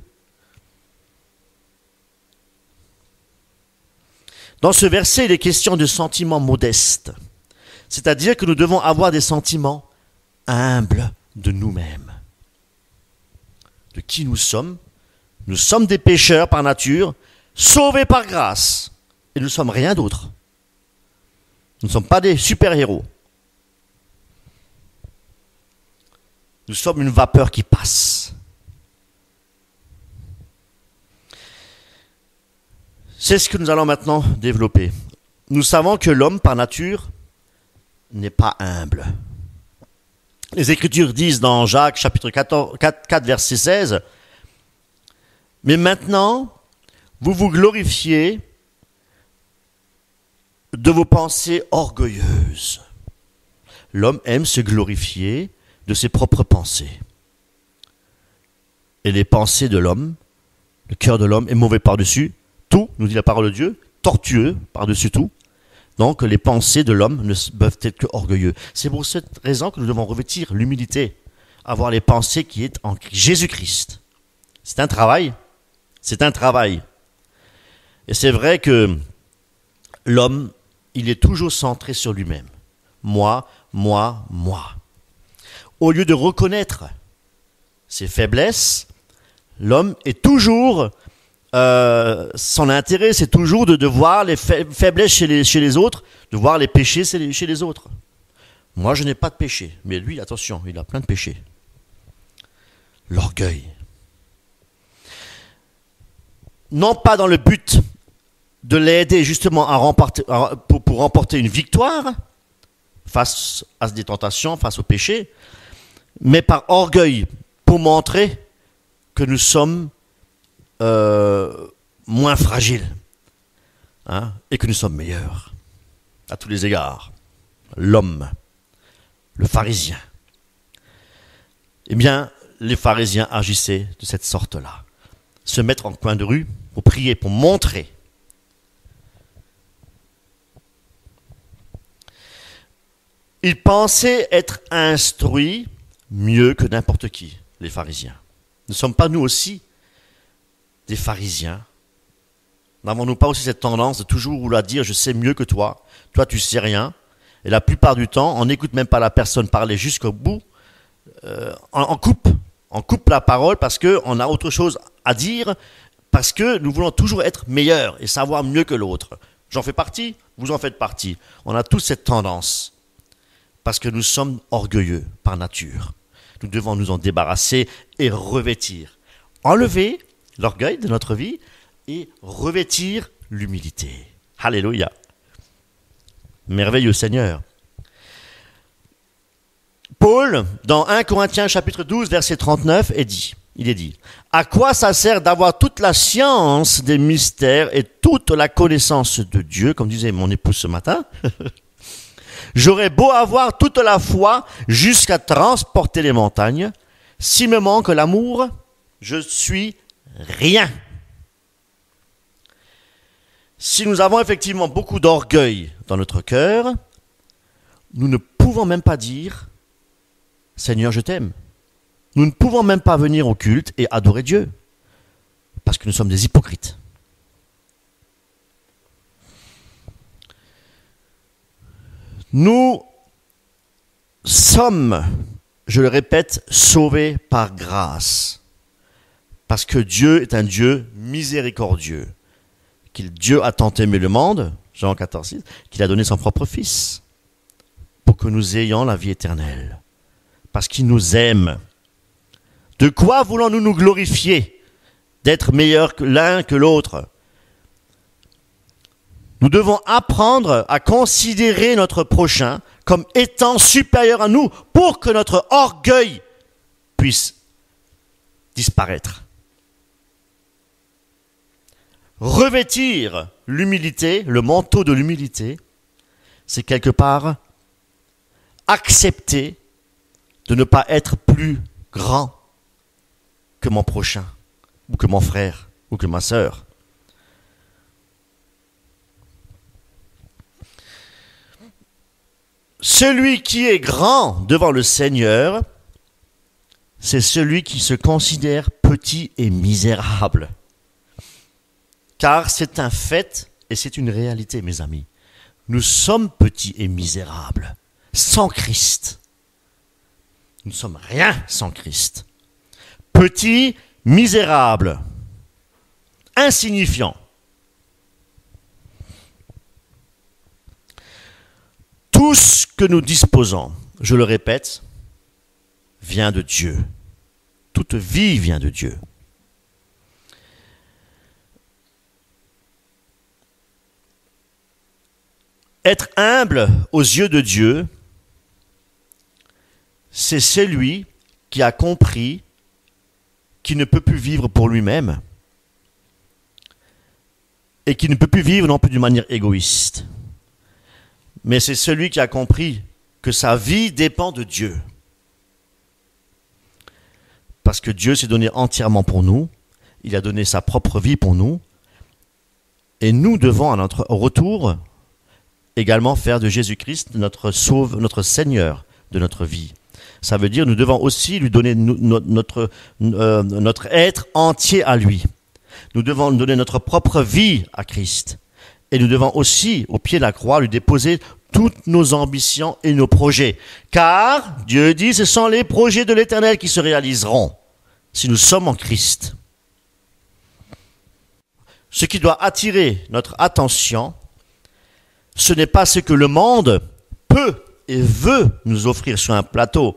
Dans ce verset, il est question de sentiments modestes. C'est-à-dire que nous devons avoir des sentiments humbles de nous-mêmes. De qui nous sommes. Nous sommes des pécheurs par nature, sauvés par grâce. Et nous ne sommes rien d'autre. Nous ne sommes pas des super-héros. Nous sommes une vapeur qui passe. C'est ce que nous allons maintenant développer. Nous savons que l'homme, par nature, n'est pas humble. Les Écritures disent dans Jacques, chapitre 4, verset 16, Mais maintenant, vous vous glorifiez de vos pensées orgueilleuses. L'homme aime se glorifier de ses propres pensées. Et les pensées de l'homme, le cœur de l'homme est mauvais par-dessus tout, nous dit la parole de Dieu, tortueux par-dessus tout. Donc les pensées de l'homme ne peuvent être que orgueilleux. C'est pour cette raison que nous devons revêtir l'humilité, avoir les pensées qui est en Jésus-Christ. C'est un travail. C'est un travail. Et c'est vrai que l'homme, il est toujours centré sur lui-même. Moi, moi, moi. Au lieu de reconnaître ses faiblesses, l'homme est toujours... son intérêt, c'est toujours de voir les faiblesses chez les autres, de voir les péchés chez les autres. Moi, je n'ai pas de péché. Mais lui, attention, il a plein de péchés. L'orgueil. Non pas dans le but de l'aider justement pour remporter une victoire face à des tentations, face au péché, mais par orgueil, pour montrer que nous sommes moins fragiles, et que nous sommes meilleurs à tous les égards. L'homme, le pharisien. Eh bien, les pharisiens agissaient de cette sorte-là. Se mettre en coin de rue pour prier, pour montrer. Ils pensaient être instruits mieux que n'importe qui, les pharisiens. Ne sommes pas nous aussi des pharisiens? N'avons-nous pas aussi cette tendance de toujours vouloir dire « je sais mieux que toi, toi tu sais rien ». Et la plupart du temps, on n'écoute même pas la personne parler jusqu'au bout, on coupe la parole parce qu'on a autre chose à dire, parce que nous voulons toujours être meilleurs et savoir mieux que l'autre. J'en fais partie, vous en faites partie. On a tous cette tendance, parce que nous sommes orgueilleux par nature. Nous devons nous en débarrasser et revêtir. Enlever l'orgueil de notre vie et revêtir l'humilité. Alléluia. Merveilleux Seigneur. Paul, dans 1 Corinthiens chapitre 12, verset 39, il est dit, « À quoi ça sert d'avoir toute la science des mystères et toute la connaissance de Dieu ?» Comme disait mon épouse ce matin. « J'aurais beau avoir toute la foi jusqu'à transporter les montagnes. S'il me manque l'amour, je suis rien. » Si nous avons effectivement beaucoup d'orgueil dans notre cœur, nous ne pouvons même pas dire « Seigneur, je t'aime ». Nous ne pouvons même pas venir au culte et adorer Dieu, parce que nous sommes des hypocrites. Nous sommes, je le répète, sauvés par grâce, parce que Dieu est un Dieu miséricordieux. Dieu a tant aimé le monde, Jean 14, 6, qu'il a donné son propre Fils, pour que nous ayons la vie éternelle, parce qu'il nous aime. De quoi voulons-nous nous glorifier? D'être meilleurs que l'un que l'autre? Nous devons apprendre à considérer notre prochain comme étant supérieur à nous pour que notre orgueil puisse disparaître. Revêtir l'humilité, le manteau de l'humilité, c'est quelque part accepter de ne pas être plus grand que mon prochain, ou que mon frère, ou que ma sœur. Celui qui est grand devant le Seigneur, c'est celui qui se considère petit et misérable. Car c'est un fait et c'est une réalité, mes amis. Nous sommes petits et misérables, sans Christ. Nous ne sommes rien sans Christ. Petit, misérable, insignifiant. Tout ce que nous disposons, je le répète, vient de Dieu. Toute vie vient de Dieu. Être humble aux yeux de Dieu, c'est celui qui a compris qu'il ne peut plus vivre pour lui-même, et qui ne peut plus vivre non plus d'une manière égoïste. Mais c'est celui qui a compris que sa vie dépend de Dieu. Parce que Dieu s'est donné entièrement pour nous, il a donné sa propre vie pour nous, et nous devons à notre retour également faire de Jésus-Christ notre Seigneur de notre vie. Ça veut dire nous devons aussi lui donner notre être entier à lui. Nous devons donner notre propre vie à Christ. Et nous devons aussi, au pied de la croix, lui déposer toutes nos ambitions et nos projets. Car, Dieu dit, ce sont les projets de l'Éternel qui se réaliseront si nous sommes en Christ. Ce qui doit attirer notre attention, ce n'est pas ce que le monde peut et veut nous offrir sur un plateau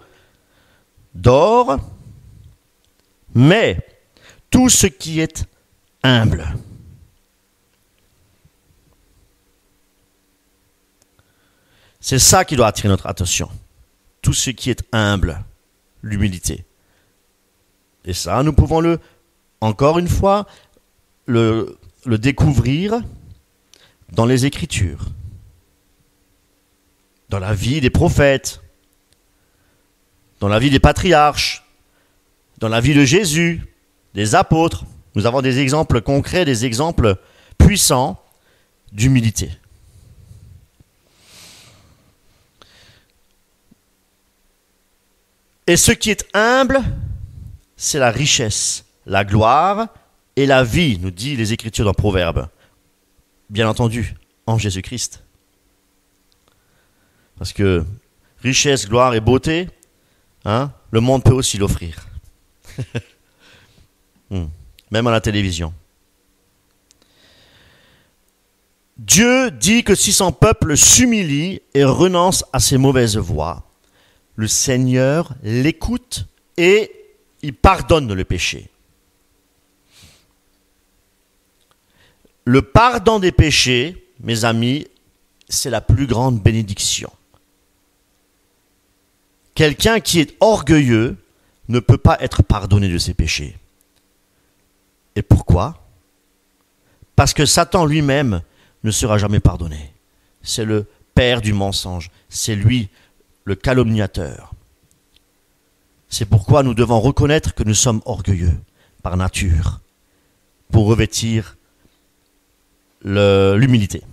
d'or, mais tout ce qui est humble. C'est ça qui doit attirer notre attention. Tout ce qui est humble, l'humilité. Et ça, nous pouvons encore une fois, le découvrir dans les Écritures, dans la vie des prophètes, dans la vie des patriarches, dans la vie de Jésus, des apôtres. Nous avons des exemples concrets, des exemples puissants d'humilité. Et ce qui est humble, c'est la richesse, la gloire et la vie, nous dit les Écritures dans Proverbes. Bien entendu, en Jésus-Christ. Parce que richesse, gloire et beauté, le monde peut aussi l'offrir. Même à la télévision. Dieu dit que si son peuple s'humilie et renonce à ses mauvaises voies, le Seigneur l'écoute et il pardonne le péché. Le pardon des péchés, mes amis, c'est la plus grande bénédiction. Quelqu'un qui est orgueilleux ne peut pas être pardonné de ses péchés. Et pourquoi ? Parce que Satan lui-même ne sera jamais pardonné. C'est le père du mensonge. C'est lui, le calomniateur. C'est pourquoi nous devons reconnaître que nous sommes orgueilleux par nature pour revêtir l'humilité.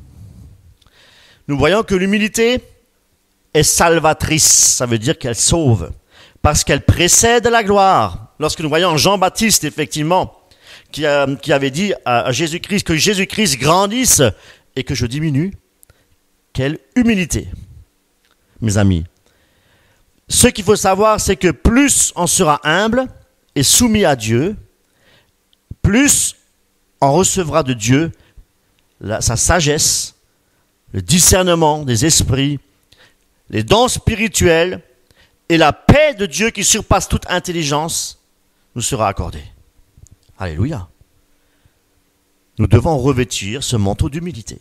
Nous voyons que l'humilité est salvatrice, ça veut dire qu'elle sauve, parce qu'elle précède la gloire. Lorsque nous voyons Jean-Baptiste, effectivement, qui avait dit à Jésus-Christ que Jésus-Christ grandisse et que je diminue, quelle humilité, mes amis. Ce qu'il faut savoir, c'est que plus on sera humble et soumis à Dieu, plus on recevra de Dieu sa sagesse, le discernement des esprits, les dons spirituels et la paix de Dieu qui surpasse toute intelligence nous sera accordée. Alléluia. Nous devons revêtir ce manteau d'humilité.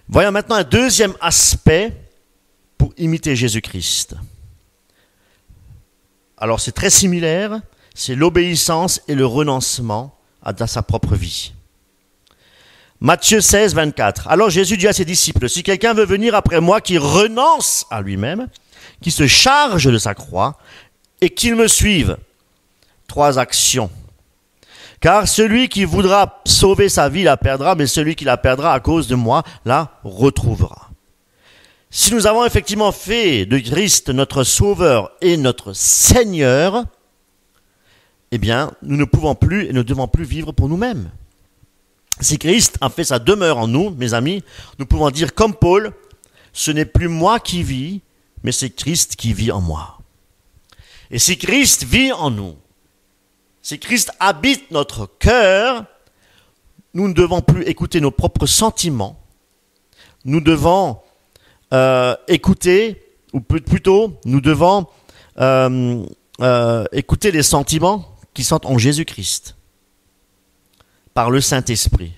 Voyons maintenant un deuxième aspect pour imiter Jésus-Christ. Alors c'est très similaire, c'est l'obéissance et le renoncement à sa propre vie. Matthieu 16, 24. Alors Jésus dit à ses disciples, si quelqu'un veut venir après moi, qui renonce à lui-même, qui se charge de sa croix et qu'il me suive. 3 actions. Car celui qui voudra sauver sa vie la perdra, mais celui qui la perdra à cause de moi la retrouvera. Si nous avons effectivement fait de Christ notre Sauveur et notre Seigneur, eh bien, nous ne pouvons plus et ne devons plus vivre pour nous-mêmes. Si Christ a fait sa demeure en nous, mes amis, nous pouvons dire comme Paul, ce n'est plus moi qui vis, mais c'est Christ qui vit en moi. Et si Christ vit en nous, si Christ habite notre cœur, nous ne devons plus écouter nos propres sentiments. Nous devons écouter, ou plutôt, nous devons écouter les sentiments qui sont en Jésus-Christ, par le Saint-Esprit.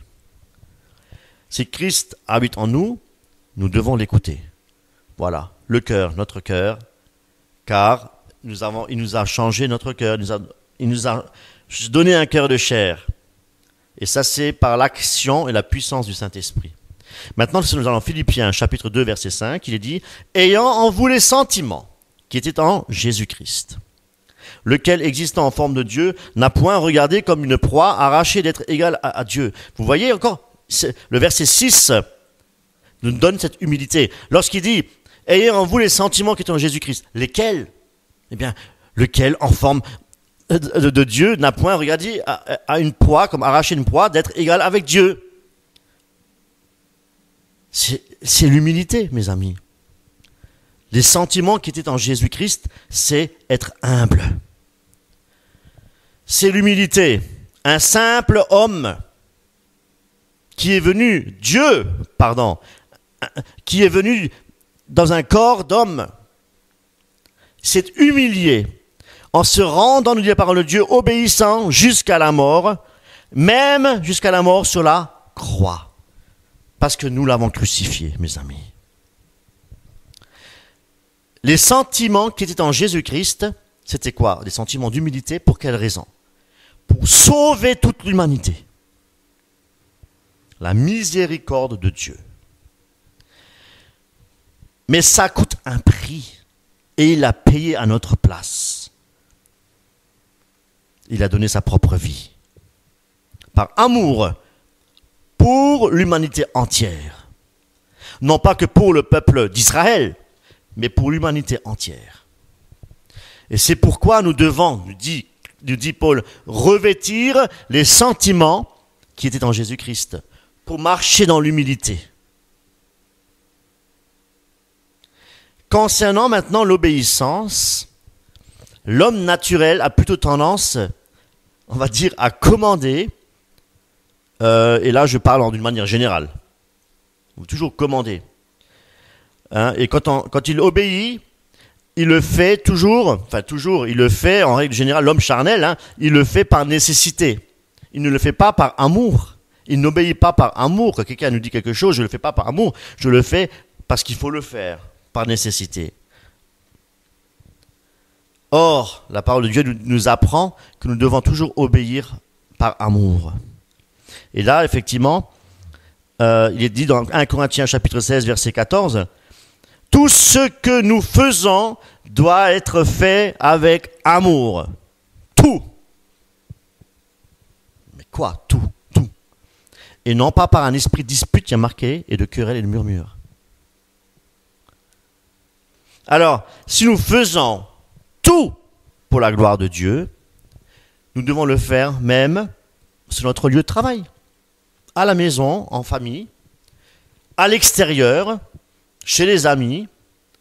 Si Christ habite en nous, nous devons l'écouter. Voilà, le cœur, notre cœur, car il nous a changé notre cœur, il nous a donné un cœur de chair Et ça, c'est par l'action et la puissance du Saint-Esprit. Maintenant, si nous allons en Philippiens, chapitre 2, verset 5, il est dit « Ayant en vous les sentiments qui étaient en Jésus-Christ, lequel, existant en forme de Dieu, n'a point regardé comme une proie arrachée d'être égal à Dieu. » Vous voyez encore, le verset 6 nous donne cette humilité. Lorsqu'il dit « Ayez en vous les sentiments qui étaient en Jésus-Christ », lesquels? Eh bien, lequel, en forme de Dieu, n'a point regardé à une proie, comme arracher une proie, d'être égal avec Dieu. C'est l'humilité, mes amis. Les sentiments qui étaient en Jésus-Christ, c'est être humble. C'est l'humilité. Un simple homme qui est venu, qui est venu dans un corps d'homme, s'est humilié en se rendant, nous dit la parole de Dieu, obéissant jusqu'à la mort, même jusqu'à la mort sur la croix. Parce que nous l'avons crucifié, mes amis. Les sentiments qui étaient en Jésus-Christ, c'était quoi? Des sentiments d'humilité, pour quelle raison? Pour sauver toute l'humanité. La miséricorde de Dieu. Mais ça coûte un prix, et il a payé à notre place. Il a donné sa propre vie. Par amour, pour l'humanité entière. Non pas que pour le peuple d'Israël, mais pour l'humanité entière. Et c'est pourquoi nous devons, nous dit Paul, revêtir les sentiments qui étaient en Jésus-Christ, pour marcher dans l'humilité. Concernant maintenant l'obéissance, l'homme naturel a plutôt tendance, on va dire, à commander. Et là, je parle d'une manière générale. Il faut toujours commander. Et quand il obéit, il le fait il le fait en règle générale, l'homme charnel, il le fait par nécessité. Il ne le fait pas par amour. Il n'obéit pas par amour. Quand quelqu'un nous dit quelque chose, je ne le fais pas par amour. Je le fais parce qu'il faut le faire, par nécessité. Or, la parole de Dieu nous apprend que nous devons toujours obéir par amour. Et là, effectivement, il est dit dans 1 Corinthiens chapitre 16, verset 14, « Tout ce que nous faisons doit être fait avec amour. » Tout. Mais quoi? Tout. Et non pas par un esprit de dispute, il y a marqué, et de querelle et de murmure. Alors, si nous faisons tout pour la gloire de Dieu, nous devons le faire même sur notre lieu de travail. À la maison, en famille, à l'extérieur, chez les amis,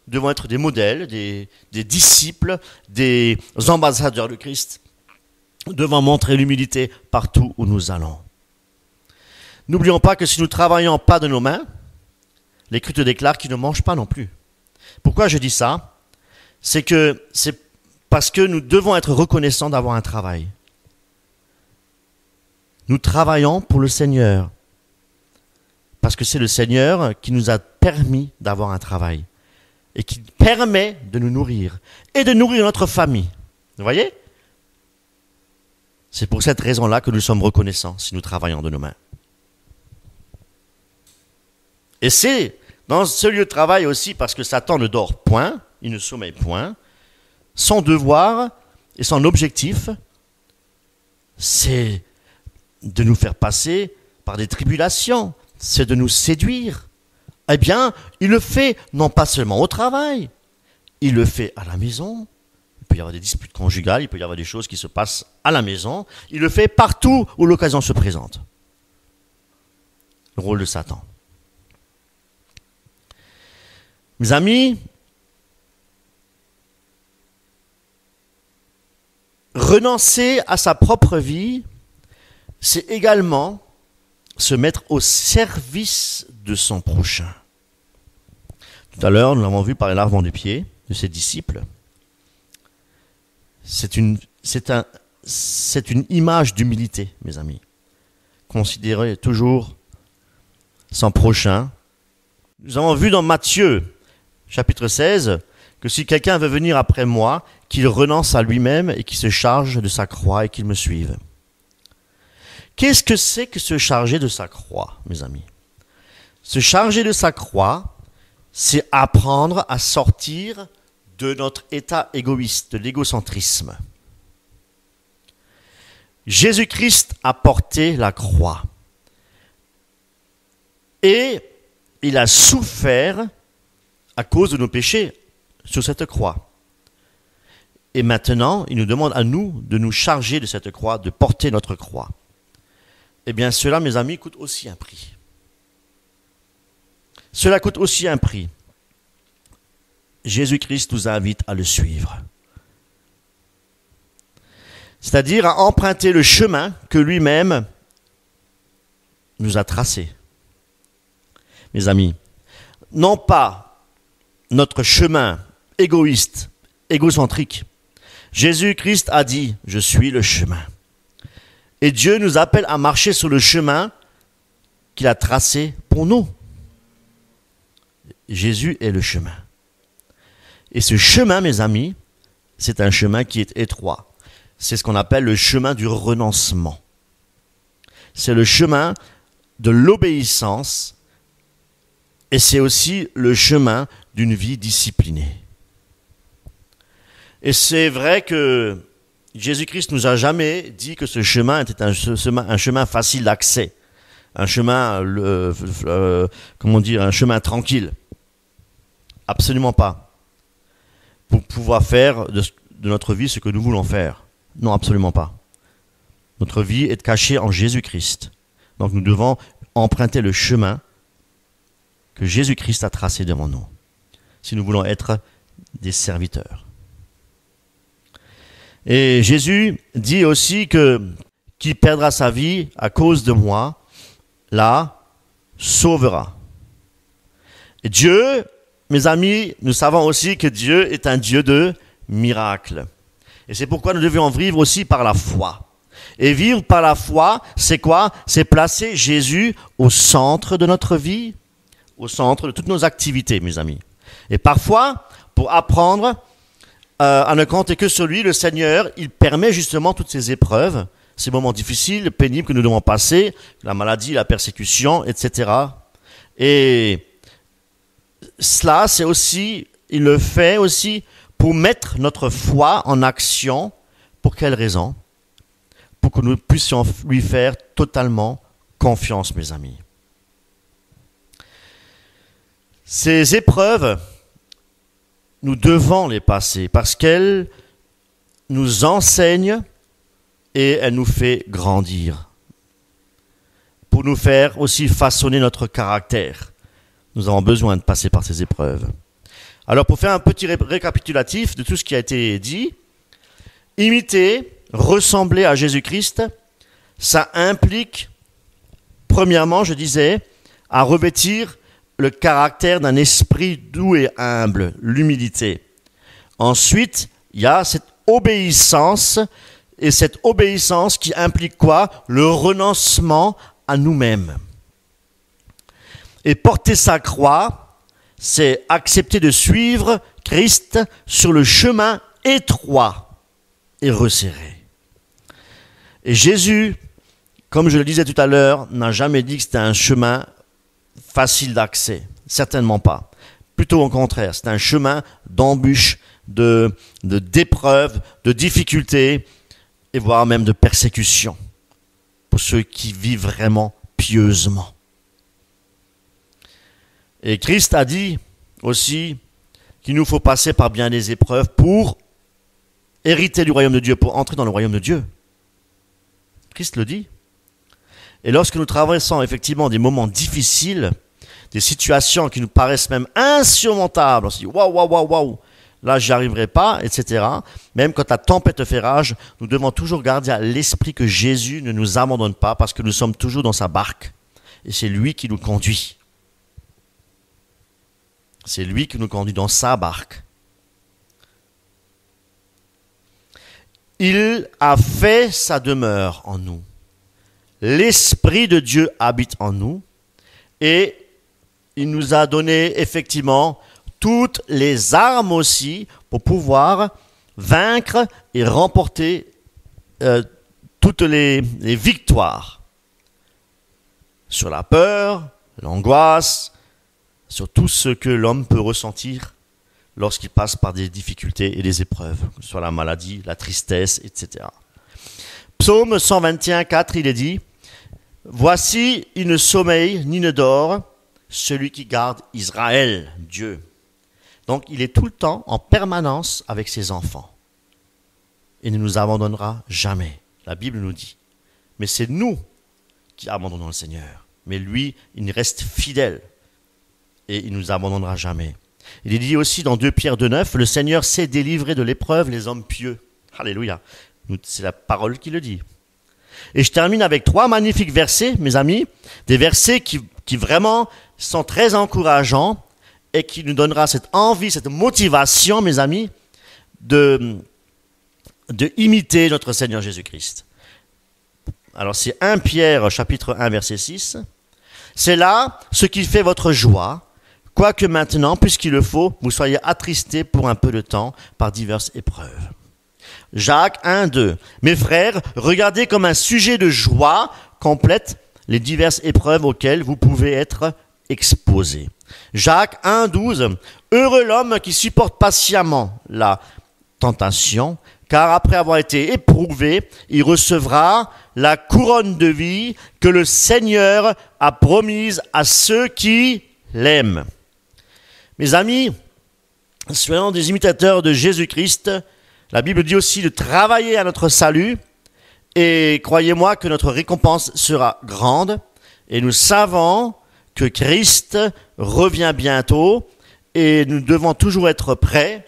nous devons être des modèles, des disciples, des ambassadeurs de Christ. Nous devons montrer l'humilité partout où nous allons. N'oublions pas que si nous ne travaillons pas de nos mains, l'Écriture déclare qu'ils ne mangent pas non plus. Pourquoi je dis ça? C'est parce que nous devons être reconnaissants d'avoir un travail. Nous travaillons pour le Seigneur. Parce que c'est le Seigneur qui nous a permis d'avoir un travail. Et qui permet de nous nourrir. Et de nourrir notre famille. Vous voyez? C'est pour cette raison-là que nous sommes reconnaissants si nous travaillons de nos mains. Et c'est dans ce lieu de travail aussi parce que Satan ne dort point, il ne sommeille point. Son devoir et son objectif, c'est de nous faire passer par des tribulations, c'est de nous séduire. Eh bien, il le fait non pas seulement au travail, il le fait à la maison. Il peut y avoir des disputes conjugales, il peut y avoir des choses qui se passent à la maison. Il le fait partout où l'occasion se présente. Le rôle de Satan. Mes amis, renoncer à sa propre vie, c'est également se mettre au service de son prochain. Tout à l'heure, nous l'avons vu par les lavements des pieds de ses disciples. C'est une image d'humilité, mes amis. Considérer toujours son prochain. Nous avons vu dans Matthieu, chapitre 16, que si quelqu'un veut venir après moi, qu'il renonce à lui-même et qu'il se charge de sa croix et qu'il me suive. Qu'est-ce que c'est que se charger de sa croix, mes amis? Se charger de sa croix, c'est apprendre à sortir de notre état égoïste, de l'égocentrisme. Jésus-Christ a porté la croix et il a souffert à cause de nos péchés sur cette croix. Et maintenant, il nous demande à nous de nous charger de cette croix, de porter notre croix. Eh bien, cela, mes amis, coûte aussi un prix. Cela coûte aussi un prix. Jésus-Christ nous invite à le suivre. C'est-à-dire à emprunter le chemin que lui-même nous a tracé. Mes amis, non pas notre chemin égoïste, égocentrique. Jésus-Christ a dit « Je suis le chemin ». Et Dieu nous appelle à marcher sur le chemin qu'il a tracé pour nous. Jésus est le chemin. Et ce chemin, mes amis, c'est un chemin qui est étroit. C'est ce qu'on appelle le chemin du renoncement. C'est le chemin de l'obéissance et c'est aussi le chemin d'une vie disciplinée. Et c'est vrai que Jésus-Christ nous a jamais dit que ce chemin était un chemin facile d'accès, un chemin, un chemin tranquille. Absolument pas. Pour pouvoir faire de notre vie ce que nous voulons faire. Non, absolument pas. Notre vie est cachée en Jésus-Christ. Donc nous devons emprunter le chemin que Jésus-Christ a tracé devant nous, si nous voulons être des serviteurs. Et Jésus dit aussi que qui perdra sa vie à cause de moi, la sauvera. Et Dieu, mes amis, nous savons aussi que Dieu est un Dieu de miracles. Et c'est pourquoi nous devons vivre aussi par la foi. Et vivre par la foi, c'est quoi? C'est placer Jésus au centre de notre vie, au centre de toutes nos activités, mes amis. Et parfois, pour apprendre à ne compter que sur lui, le Seigneur, il permet justement toutes ces épreuves, ces moments difficiles, pénibles que nous devons passer, la maladie, la persécution, etc. Et cela, c'est aussi, il le fait aussi pour mettre notre foi en action. Pour quelle raison? Pour que nous puissions lui faire totalement confiance, mes amis. Ces épreuves, nous devons les passer parce qu'elles nous enseignent et elles nous font grandir. Pour nous faire aussi façonner notre caractère, nous avons besoin de passer par ces épreuves. Alors pour faire un petit récapitulatif de tout ce qui a été dit, imiter, ressembler à Jésus-Christ, ça implique, premièrement, je disais, à revêtir le caractère d'un esprit doux et humble, l'humilité. Ensuite, il y a cette obéissance, et cette obéissance qui implique quoi? Le renoncement à nous-mêmes. Et porter sa croix, c'est accepter de suivre Christ sur le chemin étroit et resserré. Et Jésus, comme je le disais tout à l'heure, n'a jamais dit que c'était un chemin facile d'accès. Certainement pas. Plutôt au contraire, c'est un chemin d'embûches, d'épreuves, de difficultés, et voire même de persécution, pour ceux qui vivent vraiment pieusement. Et Christ a dit aussi qu'il nous faut passer par bien des épreuves pour hériter du royaume de Dieu, pour entrer dans le royaume de Dieu. Christ le dit. Et lorsque nous traversons effectivement des moments difficiles, des situations qui nous paraissent même insurmontables, on se dit waouh, là j'y arriverai pas, etc. Même quand la tempête fait rage, nous devons toujours garder à l'esprit que Jésus ne nous abandonne pas parce que nous sommes toujours dans sa barque et c'est lui qui nous conduit. C'est lui qui nous conduit dans sa barque. Il a fait sa demeure en nous. L'Esprit de Dieu habite en nous et il nous a donné effectivement toutes les armes aussi pour pouvoir vaincre et remporter toutes les victoires. sur la peur, l'angoisse, sur tout ce que l'homme peut ressentir lorsqu'il passe par des difficultés et des épreuves, que ce soit la maladie, la tristesse, etc. Psaume 121, 4, il est dit « Voici, il ne sommeille ni ne dort, celui qui garde Israël, Dieu. » Donc il est tout le temps, en permanence, avec ses enfants. Il ne nous abandonnera jamais, la Bible nous dit. Mais c'est nous qui abandonnons le Seigneur. Mais lui, il reste fidèle et il ne nous abandonnera jamais. Il est dit aussi dans 2 Pierre 2,9, le Seigneur sait délivrer de l'épreuve les hommes pieux. Alléluia. C'est la parole qui le dit. Et je termine avec 3 magnifiques versets, mes amis, des versets qui vraiment sont très encourageants et qui nous donnera cette envie, cette motivation, mes amis, de imiter notre Seigneur Jésus-Christ. Alors c'est 1 Pierre chapitre 1 verset 6. C'est là ce qui fait votre joie, quoique maintenant, puisqu'il le faut, vous soyez attristés pour un peu de temps par diverses épreuves. Jacques 1, 2. Mes frères, regardez comme un sujet de joie complète les diverses épreuves auxquelles vous pouvez être exposés. Jacques 1, 12. Heureux l'homme qui supporte patiemment la tentation, car après avoir été éprouvé, il recevra la couronne de vie que le Seigneur a promise à ceux qui l'aiment. Mes amis, soyons des imitateurs de Jésus-Christ. La Bible dit aussi de travailler à notre salut, et croyez-moi que notre récompense sera grande, et nous savons que Christ revient bientôt, et nous devons toujours être prêts.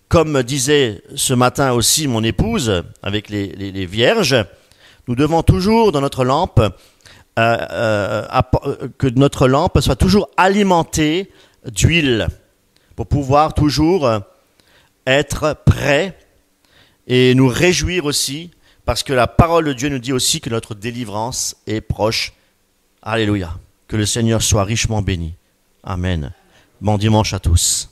Comme disait ce matin aussi mon épouse avec les vierges, nous devons toujours dans notre lampe, que notre lampe soit toujours alimentée d'huile pour pouvoir toujours être prêt et nous réjouir aussi parce que la parole de Dieu nous dit aussi que notre délivrance est proche. Alléluia. Que le Seigneur soit richement béni. Amen. Bon dimanche à tous.